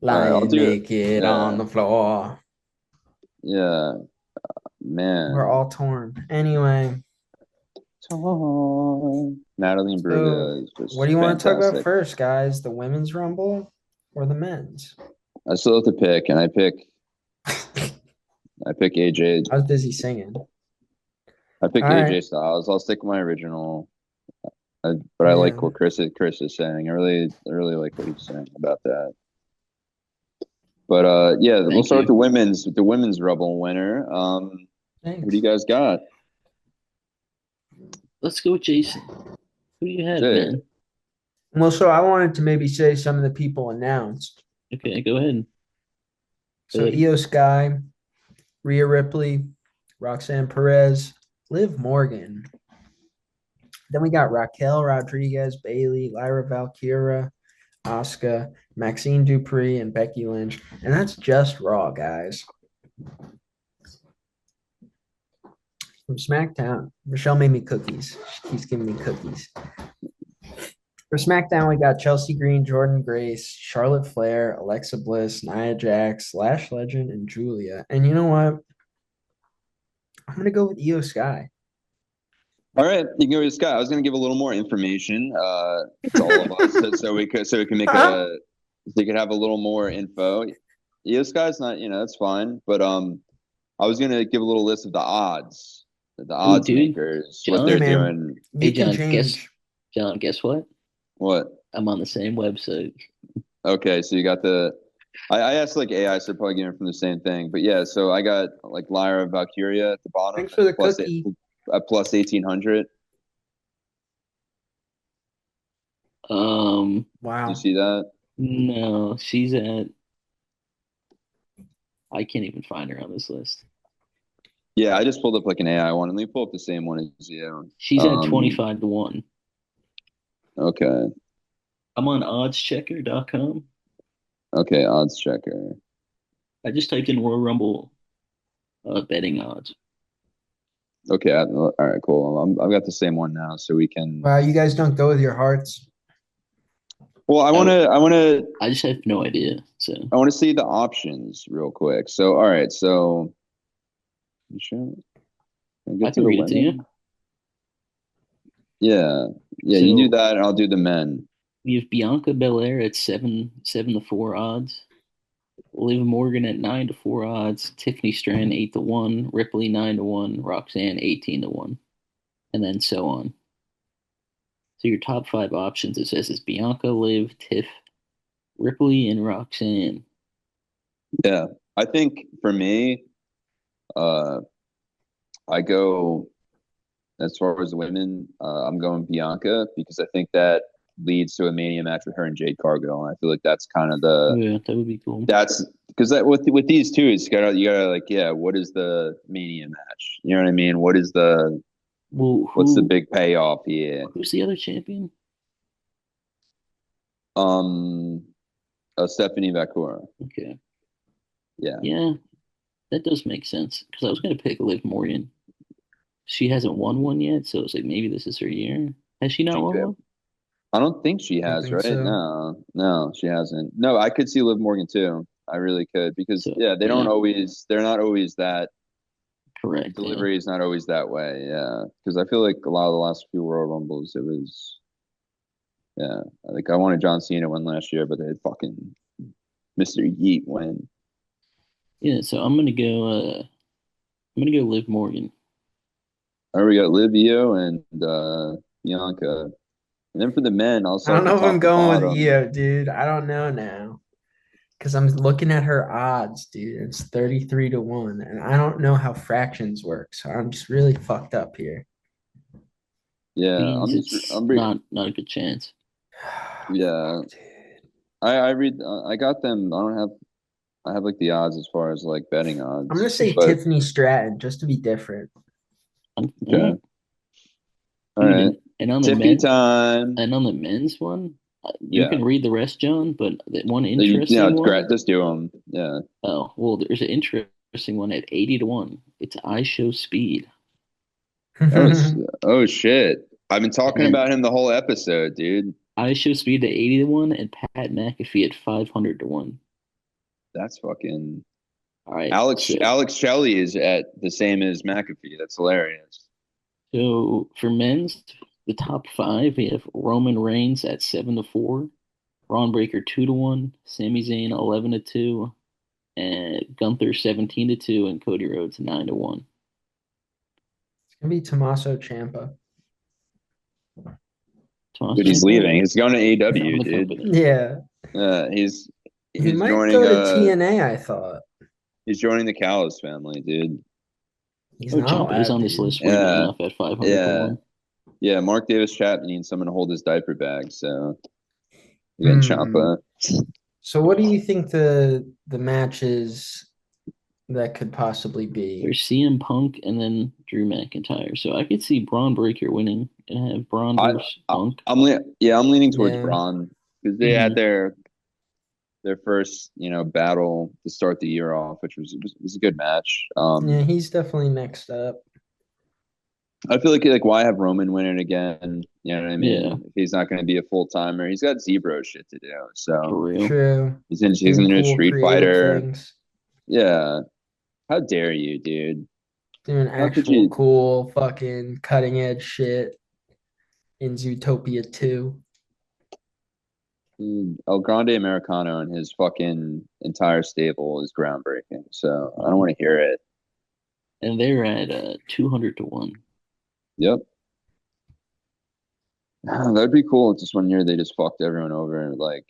Lying naked on the floor. Yeah, man. We're all torn. Anyway. Natalie Imbruglia is just what do you want to talk about fantastic. first, guys? The women's rumble or the men's? I still have to pick, and I pick AJ. I was busy singing. I picked AJ Styles. I'll stick with my original. But I like what Chris is saying. I really like what he's saying about that. But we'll start with the women's Rumble winner. Who do you guys got? Let's go with Jason. Who do you have, man? Well, so I wanted to maybe say some of the people announced. Okay, go ahead. So Io Sky, Rhea Ripley, Roxanne Perez, Liv Morgan. Then we got Raquel Rodriguez, Bailey, Lyra Valkyria, Asuka, Maxine Dupree, and Becky Lynch. And that's just Raw, guys. From SmackDown, Michelle made me cookies. She keeps giving me cookies. For SmackDown, we got Chelsea Green, Jordan Grace, Charlotte Flair, Alexa Bliss, Nia Jax, Lash Legend, and Julia. And you know what? I'm going to go with Io Sky. All right, you can go with Sky. I was going to give a little more information to all of us so we could make so you could have a little more info. Io Sky's not, that's fine. But I was going to give a little list of the odds. The odds makers, John, what they're doing. Hey, John, guess what? What? I'm on the same website. Okay, so you got I asked like AI, so probably getting from the same thing. But yeah, so I got like Lyra Valkyria at the bottom. Thanks for the cookie. At plus 1,800. Wow. Do you see that? No, she's at. I can't even find her on this list. Yeah, I just pulled up like an AI one. Let me pull up the same one as you. She's at 25 to 1. Okay. I'm on oddschecker.com. Okay, odds checker. I just typed in Royal Rumble betting odds. Okay. All right. Cool. I've got the same one now, so we can. Wow, you guys don't go with your hearts. Well, I just have no idea. So I want to see the options real quick. So, all right. So, you sure? Can I get I to can the read it to you. women? Yeah. Yeah. So You do that, and I'll do the men. we have Bianca Belair at 7-4 odds. Liv Morgan at 9-4 odds. Tiffany Stratton 8-1. Ripley 9-1. Roxanne 18-1. And then so on. So your top 5 options, it says, is Bianca, Liv, Tiff, Ripley, and Roxanne. Yeah. I think for me, uh, I go as far as the women. I'm going Bianca because I think that leads to a Mania match with her and Jade Cargill, and I feel like that's kind of Yeah, that would be cool. that's because that with these two, it's you gotta like, yeah, what is the Mania match? You know what I mean? What's the big payoff here? Who's the other champion? Um, Stephanie Vaccaro. Okay. Yeah. Yeah, that does make sense. Because I was going to pick Liv Morgan. She hasn't won one yet, so it's like maybe this is her year. Has she not won one? I don't think she I don't has, think right? so. No, she hasn't. No, I could see Liv Morgan too. I really could because So, yeah, yeah, they're not always that correct. Yeah. delivery is not always that way. Yeah, because I feel like a lot of the last few Royal Rumbles, it was yeah. Like I wanted John Cena win last year, but they had fucking Mr. Yeet win. Yeah, so I'm gonna go. I'm gonna go Liv Morgan. All right, we got Livio and Bianca, and then for the men, I'll I don't start know from if I'm top to going with bottom. Io, dude. I don't know now. Because I'm looking at her odds, dude. It's 33-1. And I don't know how fractions work. So I'm just really fucked up here. Yeah, Means it's I'm not a good chance. yeah. Fuck, dude. I read. I got them. I have like the odds as far as like betting I'm gonna odds, say but Tiffany Stratton just to be different. okay. All Dude, right. and on the Tippy men time. and on the men's one, you Yeah. can read the rest, John. But the one Yeah, interesting one. just do them. Yeah. Oh well, there's an interesting one at 80-1. It's I Show Speed, That was oh shit. I've been and talking then about him the whole episode, dude. I Show Speed at 80-1, and Pat McAfee at 500-1. That's fucking All right, Alex Shelley is at the same as McAfee. That's hilarious. so for men's, the top 5 we have Roman Reigns at 7-4, Braun Breaker 2-1, Sami Zayn 11-2, and Gunther 17-2, and Cody Rhodes 9-1. It's gonna be Tommaso Ciampa. Tommaso Dude, he's Ciampa leaving. He's going to from AEW, the dude. company. Yeah. He's He he's might joining go to TNA, I thought. he's joining the Callis family, dude. He's Oh, not Ciampa is allowed, on this dude. list, weirdly Yeah. enough, at 500 to Yeah. 1. Yeah, Mark Davis Chapman needs someone to hold his diaper bag, so again, Hmm. Ciampa. So what do you think the matches that could possibly be? There's CM Punk and then Drew McIntyre. So I could see Braun Breaker winning and have Braun I, versus I Punk. I'm leaning towards Yeah. Braun because they had Mhm. their first battle to start the year off, which was a good match. Yeah, he's definitely next up. I feel like why have Roman win it again? You know what I mean? Yeah, If he's not going to be a full timer, he's got zebra shit to do. for So real. True. he's Doing in a cool Street creative Fighter. things. Yeah, how dare you, dude? Doing How could actual you? cool fucking cutting edge shit in Zootopia 2. El Grande Americano and his fucking entire stable is groundbreaking. So I don't want to hear it. And they're at 200 to 1. Yep. That'd be cool. Just one year they just fucked everyone over, like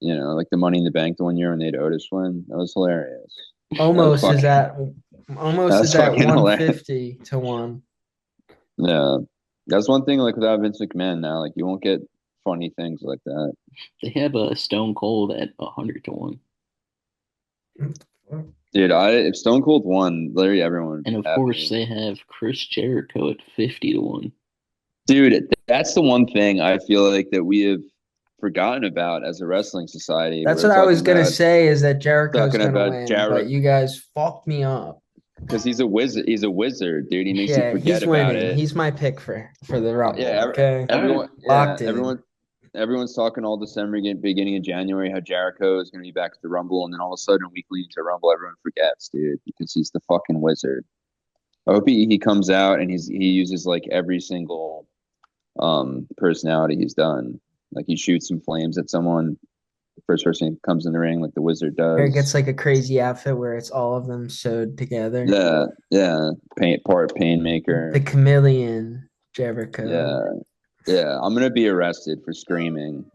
like the Money in the Bank the one year when they had Otis win. That was hilarious. Almost is fucking at almost that's is at fucking hilarious. 150 to 1. Yeah, that's one thing. Like without Vince McMahon now, like you won't get funny things like that. They have a Stone Cold at 100 to 1. Dude, if Stone Cold won, literally everyone would be And of happy. course, they have Chris Jericho at 50 to 1. Dude, that's the one thing I feel like that we have forgotten about as a wrestling society. That's We're what I talking was gonna about say is that Jericho's talking gonna about win, but Jarrett. you guys fucked me up. Because he's a wizard. He's a wizard, dude. He makes you Yeah, forget he's about winning. it. He's my pick for the Rumble. Yeah, Okay, everyone. locked in. Everyone's talking all December, beginning of January, how Jericho is going to be back at the Rumble, and then all of a sudden, a week leading to Rumble, everyone forgets, dude, because he's the fucking wizard. I hope he comes out and he uses like every single personality he's done. Like he shoots some flames at someone. The first person comes in the ring, like the wizard Or it does. gets like a crazy outfit where it's all of them sewed together. Yeah. Painmaker. The chameleon Jericho. Yeah. I'm gonna be arrested for screaming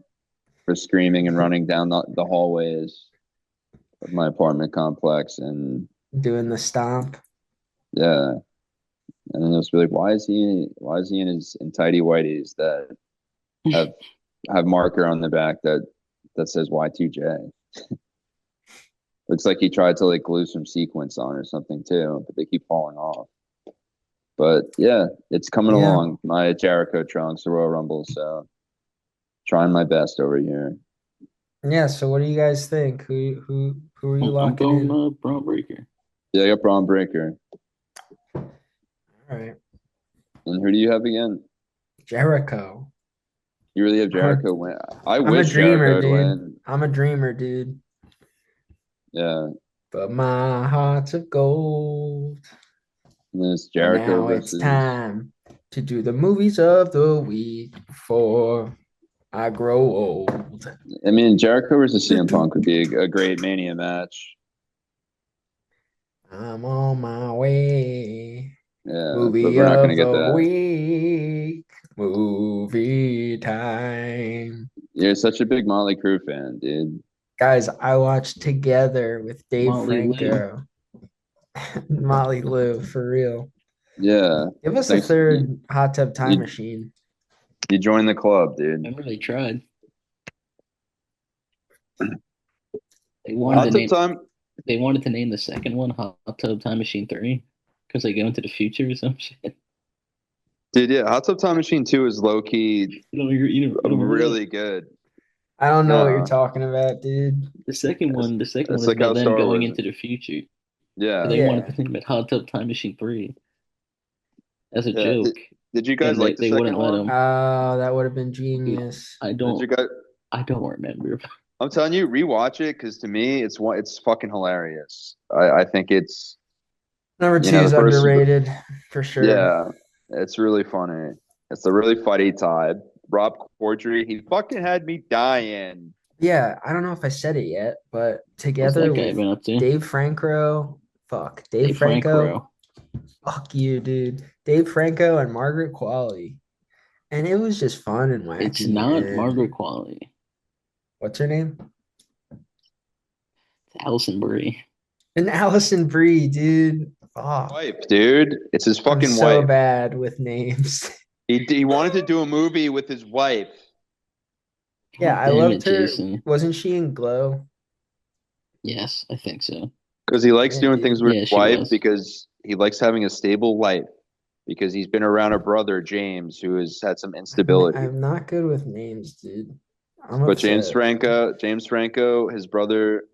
and running down the hallways of my apartment complex and doing the stomp. Yeah. And then they'll be like, why is he in his tidy whities that have marker on the back that says Y2J? Looks like he tried to like glue some sequins on or something too, but they keep falling off. But yeah, it's coming along. My Jericho trunks, the Royal Rumble, so trying my best over here. Yeah, so what do you guys think? Who are you locking I'm in? going Braun Breaker. Yeah, I got Braun Breaker. All right. And who do you have again? Jericho. You really have Jericho win? I'm wish a dreamer, Jericho would dude. win. I'm a dreamer, dude. Yeah. But my heart's of gold. And then it's Jericho now versus. It's time to do the movies of the week before I grow old. I mean, Jericho versus CM Punk would be a great Mania match. I'm on my way. Yeah, Movie but we're not of gonna get the that. week. Movie time. You're such a big Motley Crue fan, dude. Guys, I watched Together with Dave Motley Franco. Molly Lou, for real. Yeah. Give us a third Hot Tub Time Machine. You joined the club, dude. Remember they tried. They wanted to name the second one Hot Tub Time Machine 3 because they go into the future or some shit. Dude, yeah, Hot Tub Time Machine 2 is low key really good. I don't know what you're talking about, dude. The second one is like about them Star going Wars. into the future. Yeah. So they wanted to name it Hot Tub Time Machine 3 as a joke. Did you guys like the second one? Oh, that would have been genius. I don't remember. I'm telling you, rewatch it because to me, it's fucking hilarious. I think it's number 2 is underrated for sure. Yeah, it's really funny. It's a really funny time. Rob Corddry, he fucking had me dying. Yeah, I don't know if I said it yet, but Together with Dave Franco. Fuck, Dave Franco. Fuck you, dude. Dave Franco and Margaret Qualley. And it was just fun and wacky. It's not Margaret Qualley. What's her name? It's Allison Brie. And Allison Brie, dude. Oh. Wife, dude. It's his fucking wife. So bad with names. He wanted to do a movie with his wife. Yeah, I loved her. Jason. Wasn't she in Glow? Yes, I think so. Because he likes doing things with his wife because he likes having a stable life. Because he's been around a brother, James, who has had some instability. I'm not good with names, dude. But James Franco, his brother.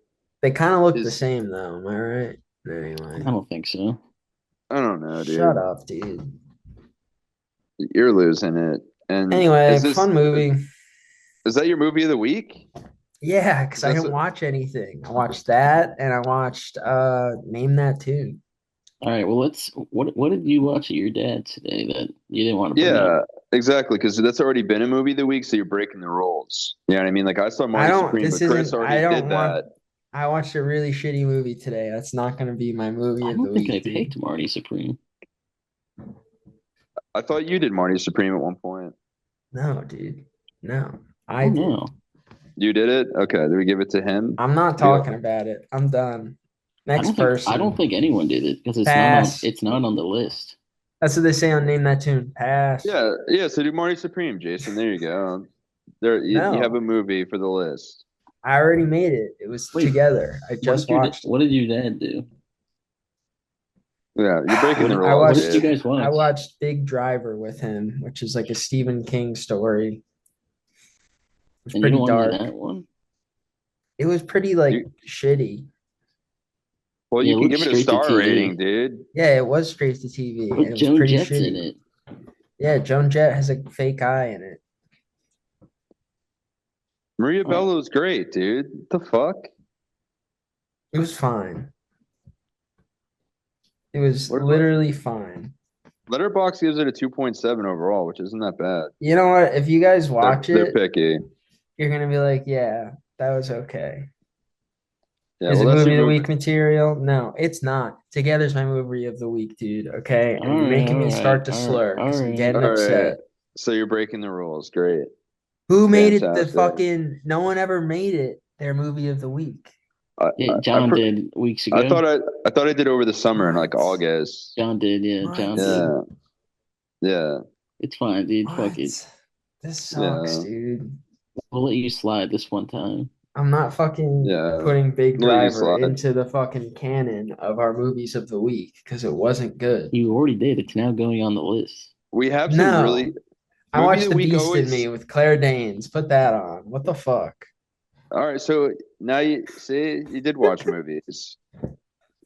They kind of look the same, though. Am I right? Anyway. I don't think so. I don't know, dude. Shut up, dude. You're losing it. And anyway, fun movie. Is that your movie of the week? Yeah, because I didn't watch anything. I watched that, and I watched Name That Tune. All right, well, what did you watch at your dad's today that you didn't want to bring up? Exactly, because that's already been a movie of the week, so you're breaking the rules. You know what I mean? Like, I saw Marty Supreme, but Chris already did that. I watched a really shitty movie today. That's not going to be my movie of the week. I don't think I picked Marty Supreme. I thought you did Marty Supreme at one point. No, dude. No, I did. No. You did it? Okay, do we give it to him? I'm not talking about it. I'm done. Next person. I don't think anyone did it because it's not on the list. That's what they say on Name That Tune. Pass. Yeah. So do Marty Supreme, Jason. There you go. You have a movie for the list. I already made it. It was Together. I just watched it. What did your dad do? Yeah, you're breaking the rules. What did you guys watch? I watched Big Driver with him, which is like a Stephen King story. It was pretty dark. That one? It was pretty shitty. Well, Yeah, you it can looks give it a straight to star rating, TV. dude. Yeah, it was straight to TV, and Put it was Joan pretty Jett's in shitty. it. Yeah, Joan Jett has a fake eye in it. Maria Oh, Bello's great, dude. What the fuck? It was fine. It was What about literally fine. Letterboxd gives it a 2.7 overall, which isn't that bad. You know what? If you guys watch They're it, picky. you're gonna be like, yeah, that was okay. Yeah, Is well, it that's movie your of the movie. week material? No, it's not. Together's my movie of the week, dude. Okay, and you're making me start to slur all because I'm right. getting All right. upset. So you're breaking the rules. Great. Who made it the Fantastic. fucking? No one ever made it their movie of the week. I, Yeah, I, I, John pr- did weeks I ago. thought I thought I did over the summer in like What? August. John did, yeah, What? John did. Yeah. Yeah. It's fine, dude. Fuck it. What? This sucks, Yeah. dude. We'll let you slide this one time. I'm not fucking Yeah. putting Big Let you Driver slide. into the fucking canon of our movies of the week because it wasn't good. You already did. It's now going on the list. We have some No, really I movie of watched the The week Beast in always. Me with Claire Danes. Put that on. What the fuck? All right, so now you see you did watch movies.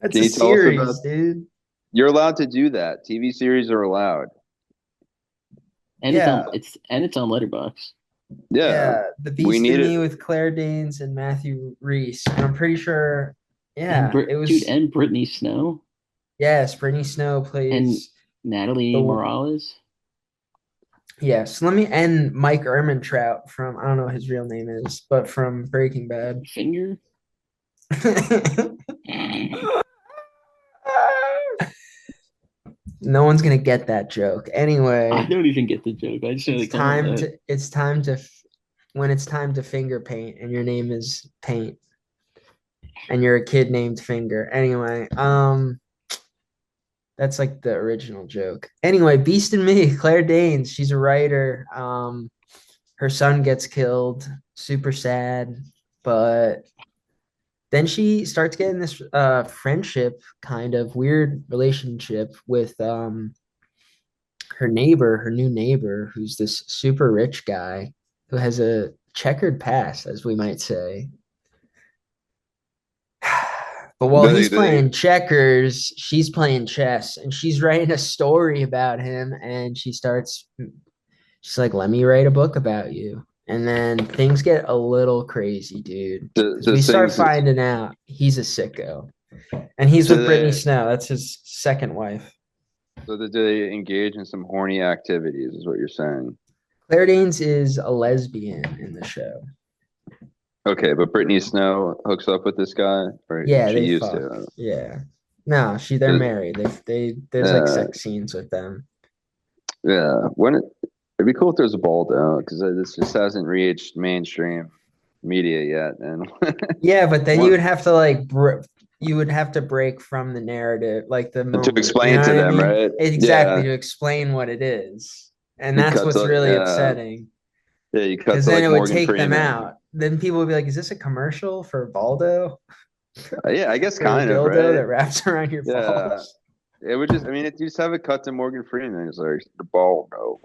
That's Can a you tell us about? series, dude. You're allowed to do that. TV series are allowed. And Yeah, it's on Letterboxd. Yeah, yeah. The we Beast need in it. Me with Claire Danes and Matthew Reese. And I'm pretty sure, And yeah, it dude, was. and Brittany Snow Yes, Brittany Snow and plays Natalie the. Morales. Yes, let me end Mike Ehrmantraut from, I don't know what his real name is, but from Breaking Bad. Finger. No one's gonna get that joke. I Anyway, don't even get the joke. I just know they call him that. when it's time to finger paint and your name is Paint and you're a kid named Finger. Anyway, that's like the original joke. Anyway, Beast and Me, Claire Danes, she's a writer. Her son gets killed, super sad, but then she starts getting this friendship, kind of weird relationship with her new neighbor, who's this super rich guy who has a checkered past, as we might say. But while Do they, he's do they, playing checkers, she's playing chess, and she's writing a story about him. And she's like, "Let me write a book about you." And then things get a little crazy, dude, because we does start things finding out he's a sicko, and he's do with Brittany they Snow. That's his second wife. do they engage in some horny activities? Is what you're saying? Claire Danes is a lesbian in the show. Okay, but Brittany Snow hooks up with this guy, or Yeah, she they used fuck. to. Yeah. No, they're Uh, married. There's like Yeah, sex scenes with them. yeah. It'd be cool if there's a Baldo because this just hasn't reached mainstream media yet, and Yeah, but then you one would have to you would have to break from the narrative, like the to moment. You explain know to what I them, mean? right? Exactly, Yeah, to explain what it is. And he that's cuts what's up. really Yeah, upsetting. yeah, he cuts Because to then like it would Morgan take them Freeman. out. Then people would be like, is this a commercial for Baldo? Yeah, I guess For the kind of, dildo right? that wraps around your Yeah, balls? it would just. I mean, it you just have it cut to Morgan Freeman. It's like the Baldo.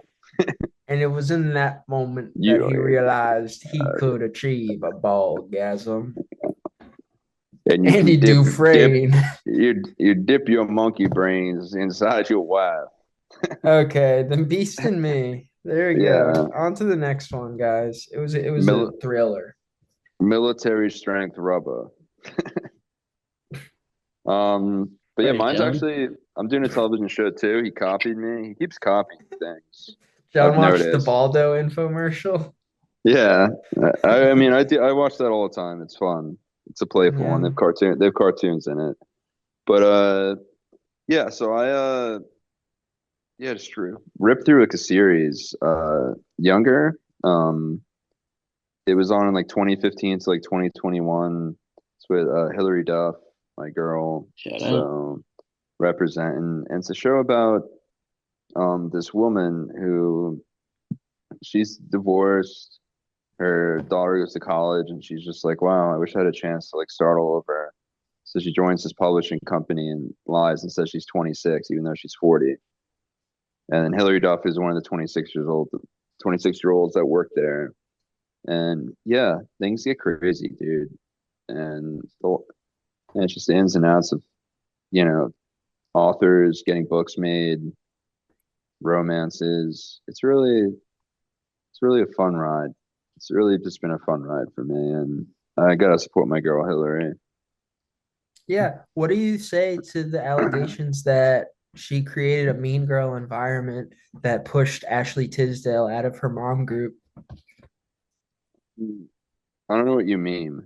And it was in that moment that he You realized he could achieve a ballgasm. and you Andy can dip Dufresne. you dip your monkey brains inside your wife. Okay, then Beast and Me. There we go. Yeah, On to the next one, guys. It was a Mil- thriller. military strength rubber. But yeah, Right, mine's John. actually. I'm doing a television show too. He copied me. He keeps copying things. John I've watched the noticed. Baldo infomercial. Yeah, I mean, I watch that all the time. It's fun. It's a playful one. Yeah. They have cartoons in it. But yeah. So yeah, it's true. Ripped through like a series. Younger. It was on in like 2015 to like 2021. It's with Hillary Duff, my girl. Shout out. So representing, and it's a show about this woman who she's divorced. Her daughter goes to college, and she's just like, "Wow, I wish I had a chance to like start all over." So she joins this publishing company and lies and says she's 26, even though she's 40. And then Hillary Duff is one of the 26-year-olds that work there. And yeah, things get crazy, dude. And it's just the ins and outs of authors getting books made, romances. It's really a fun ride. It's really just been a fun ride for me, and I gotta support my girl Hillary. Yeah. What do you say to the allegations that she created a mean girl environment that pushed Ashley Tisdale out of her mom group? I don't know what you mean.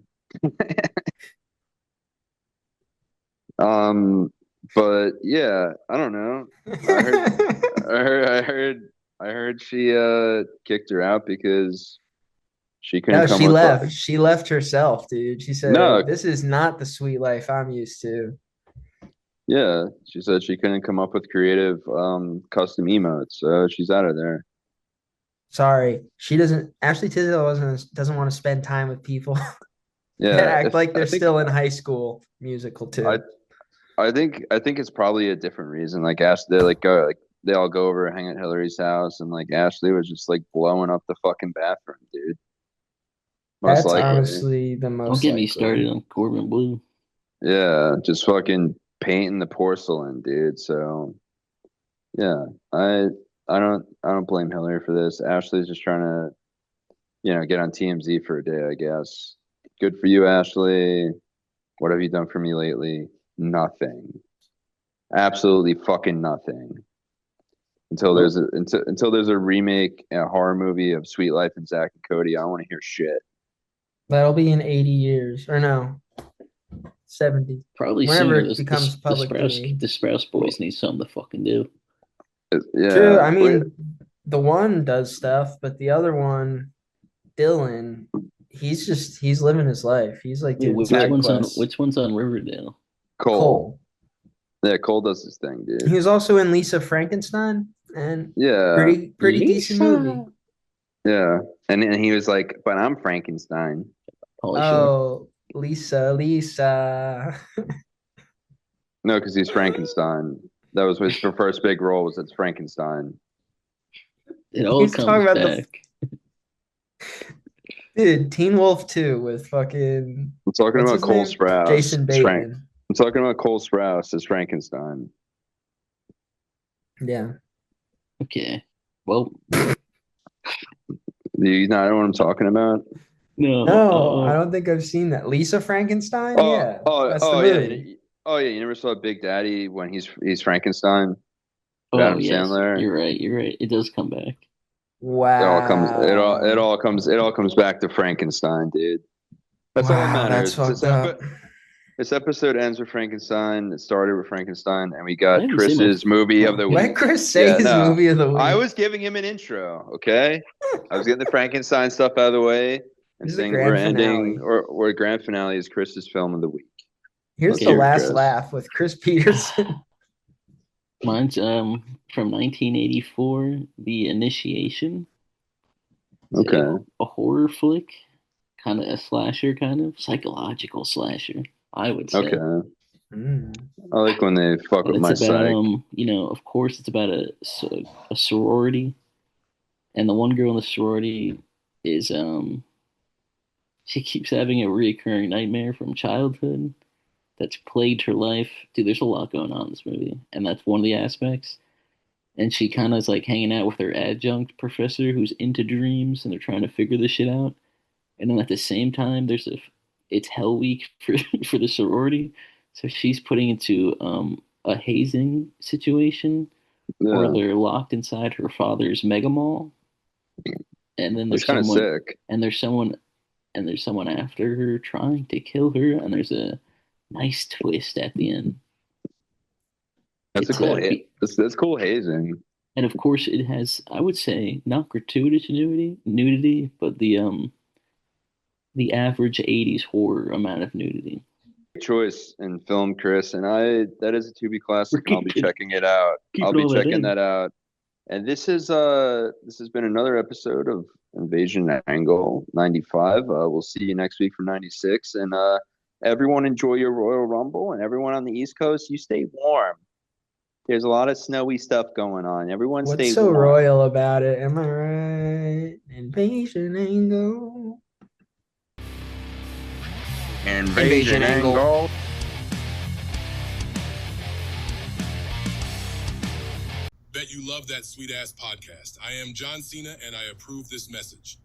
But yeah, I don't know. I heard she kicked her out because she couldn't No, come she with left. She left herself, dude. She no, said, "This is not the sweet life I'm used to." yeah. She said she couldn't come up with creative custom emotes, so she's out of there. Sorry, she doesn't. Ashley Tisdale doesn't want to spend time with people that Yeah, act if like I they're think still in high school musical I too. I think it's probably a different reason. Like Ashley, they all go over and hang at Hillary's house, and like Ashley was just like blowing up the fucking bathroom, dude. Most That's likely. honestly the Don't most get me likely. started on Corbin Blue. Yeah, just fucking painting the porcelain, dude. So yeah, I don't blame Hillary for this. Ashley's just trying to, get on TMZ for a day, I guess. Good for you, Ashley. What have you done for me lately? Nothing. Absolutely fucking nothing. Well, Until there's a remake, a horror movie of Sweet Life and Zack and Cody, I don't want to hear shit. That'll be in 80 years, or no, 70. probably Whenever sooner. it becomes public domain. The Sprouse boys need something to fucking do. True. Yeah, I wait, mean, the one does stuff, but the other one, Dylan, he's living his life. He's like Wait, doing side quests. which one's on Riverdale? Cole. Cole. Yeah, Cole does his thing, dude. He was also in Lisa Frankenstein, and Yeah, pretty decent movie. yeah. And he was like, but I'm Frankenstein. Pauly Shore. Oh, Lisa. No, because he's Frankenstein. That was his first big role was as Frankenstein. It all He's comes talking about back. dude, Teen Wolf 2 with fucking I'm talking what's about his Cole name? Sprouse. Jason Bateman. I'm talking about Cole Sprouse as Frankenstein. Yeah. Okay. Well, Do you not know what I'm talking about? no. No, I don't think I've seen that. Lisa Frankenstein? Yeah. That's the Yeah. movie. Oh yeah, you never saw Big Daddy when he's Frankenstein with Oh Adam yes, Sandler. you're right. You're right. It does come back. Wow. It all comes back to Frankenstein, dude. That's all that Wow, that's matters. fucked up. This episode ends with Frankenstein. It started with Frankenstein, and we I got haven't seen Chris's movie of the week. Let Chris say Yeah, his no. movie of the week. I was giving him an intro, okay? I was getting the Frankenstein stuff out of the way and This is the saying grand we're ending finale. or grand finale is Chris's film of the week. Here's Let's the hear it, last Chris. laugh with Chris Peterson. Mine's from 1984, The Initiation. It's Okay. a horror flick, kind of a slasher, kind of psychological slasher, I would say. Okay. Mm. I like when they fuck And with my it's about psych. of course it's about a sorority, and the one girl in the sorority is she keeps having a reoccurring nightmare from childhood that's plagued her life. Dude, there's a lot going on in this movie, and that's one of the aspects. And she kind of is like hanging out with her adjunct professor who's into dreams, and they're trying to figure this shit out. And then at the same time, it's Hell Week for for the sorority, so she's putting into a hazing situation where Yeah. they're locked inside her father's mega mall, and then It's kind of sick. and there's someone after her trying to kill her, and there's a nice twist at the end. That's that's cool hazing. And of course, it has, I would say, not gratuitous nudity, but the average '80s horror amount of nudity. Choice in film, Chris, and that is a to be classic, and I'll be checking it out. Keeping I'll be all that checking in. that out. And this has been another episode of Invasion Angle 95. We'll see you next week for 96. And everyone enjoy your Royal Rumble, and everyone on the East Coast, you stay warm. There's a lot of snowy stuff going on. Everyone What's stay so warm. royal about it? Am I right? Invasion Angle. Invasion Angle. you love that sweet ass podcast. I am John Cena and I approve this message.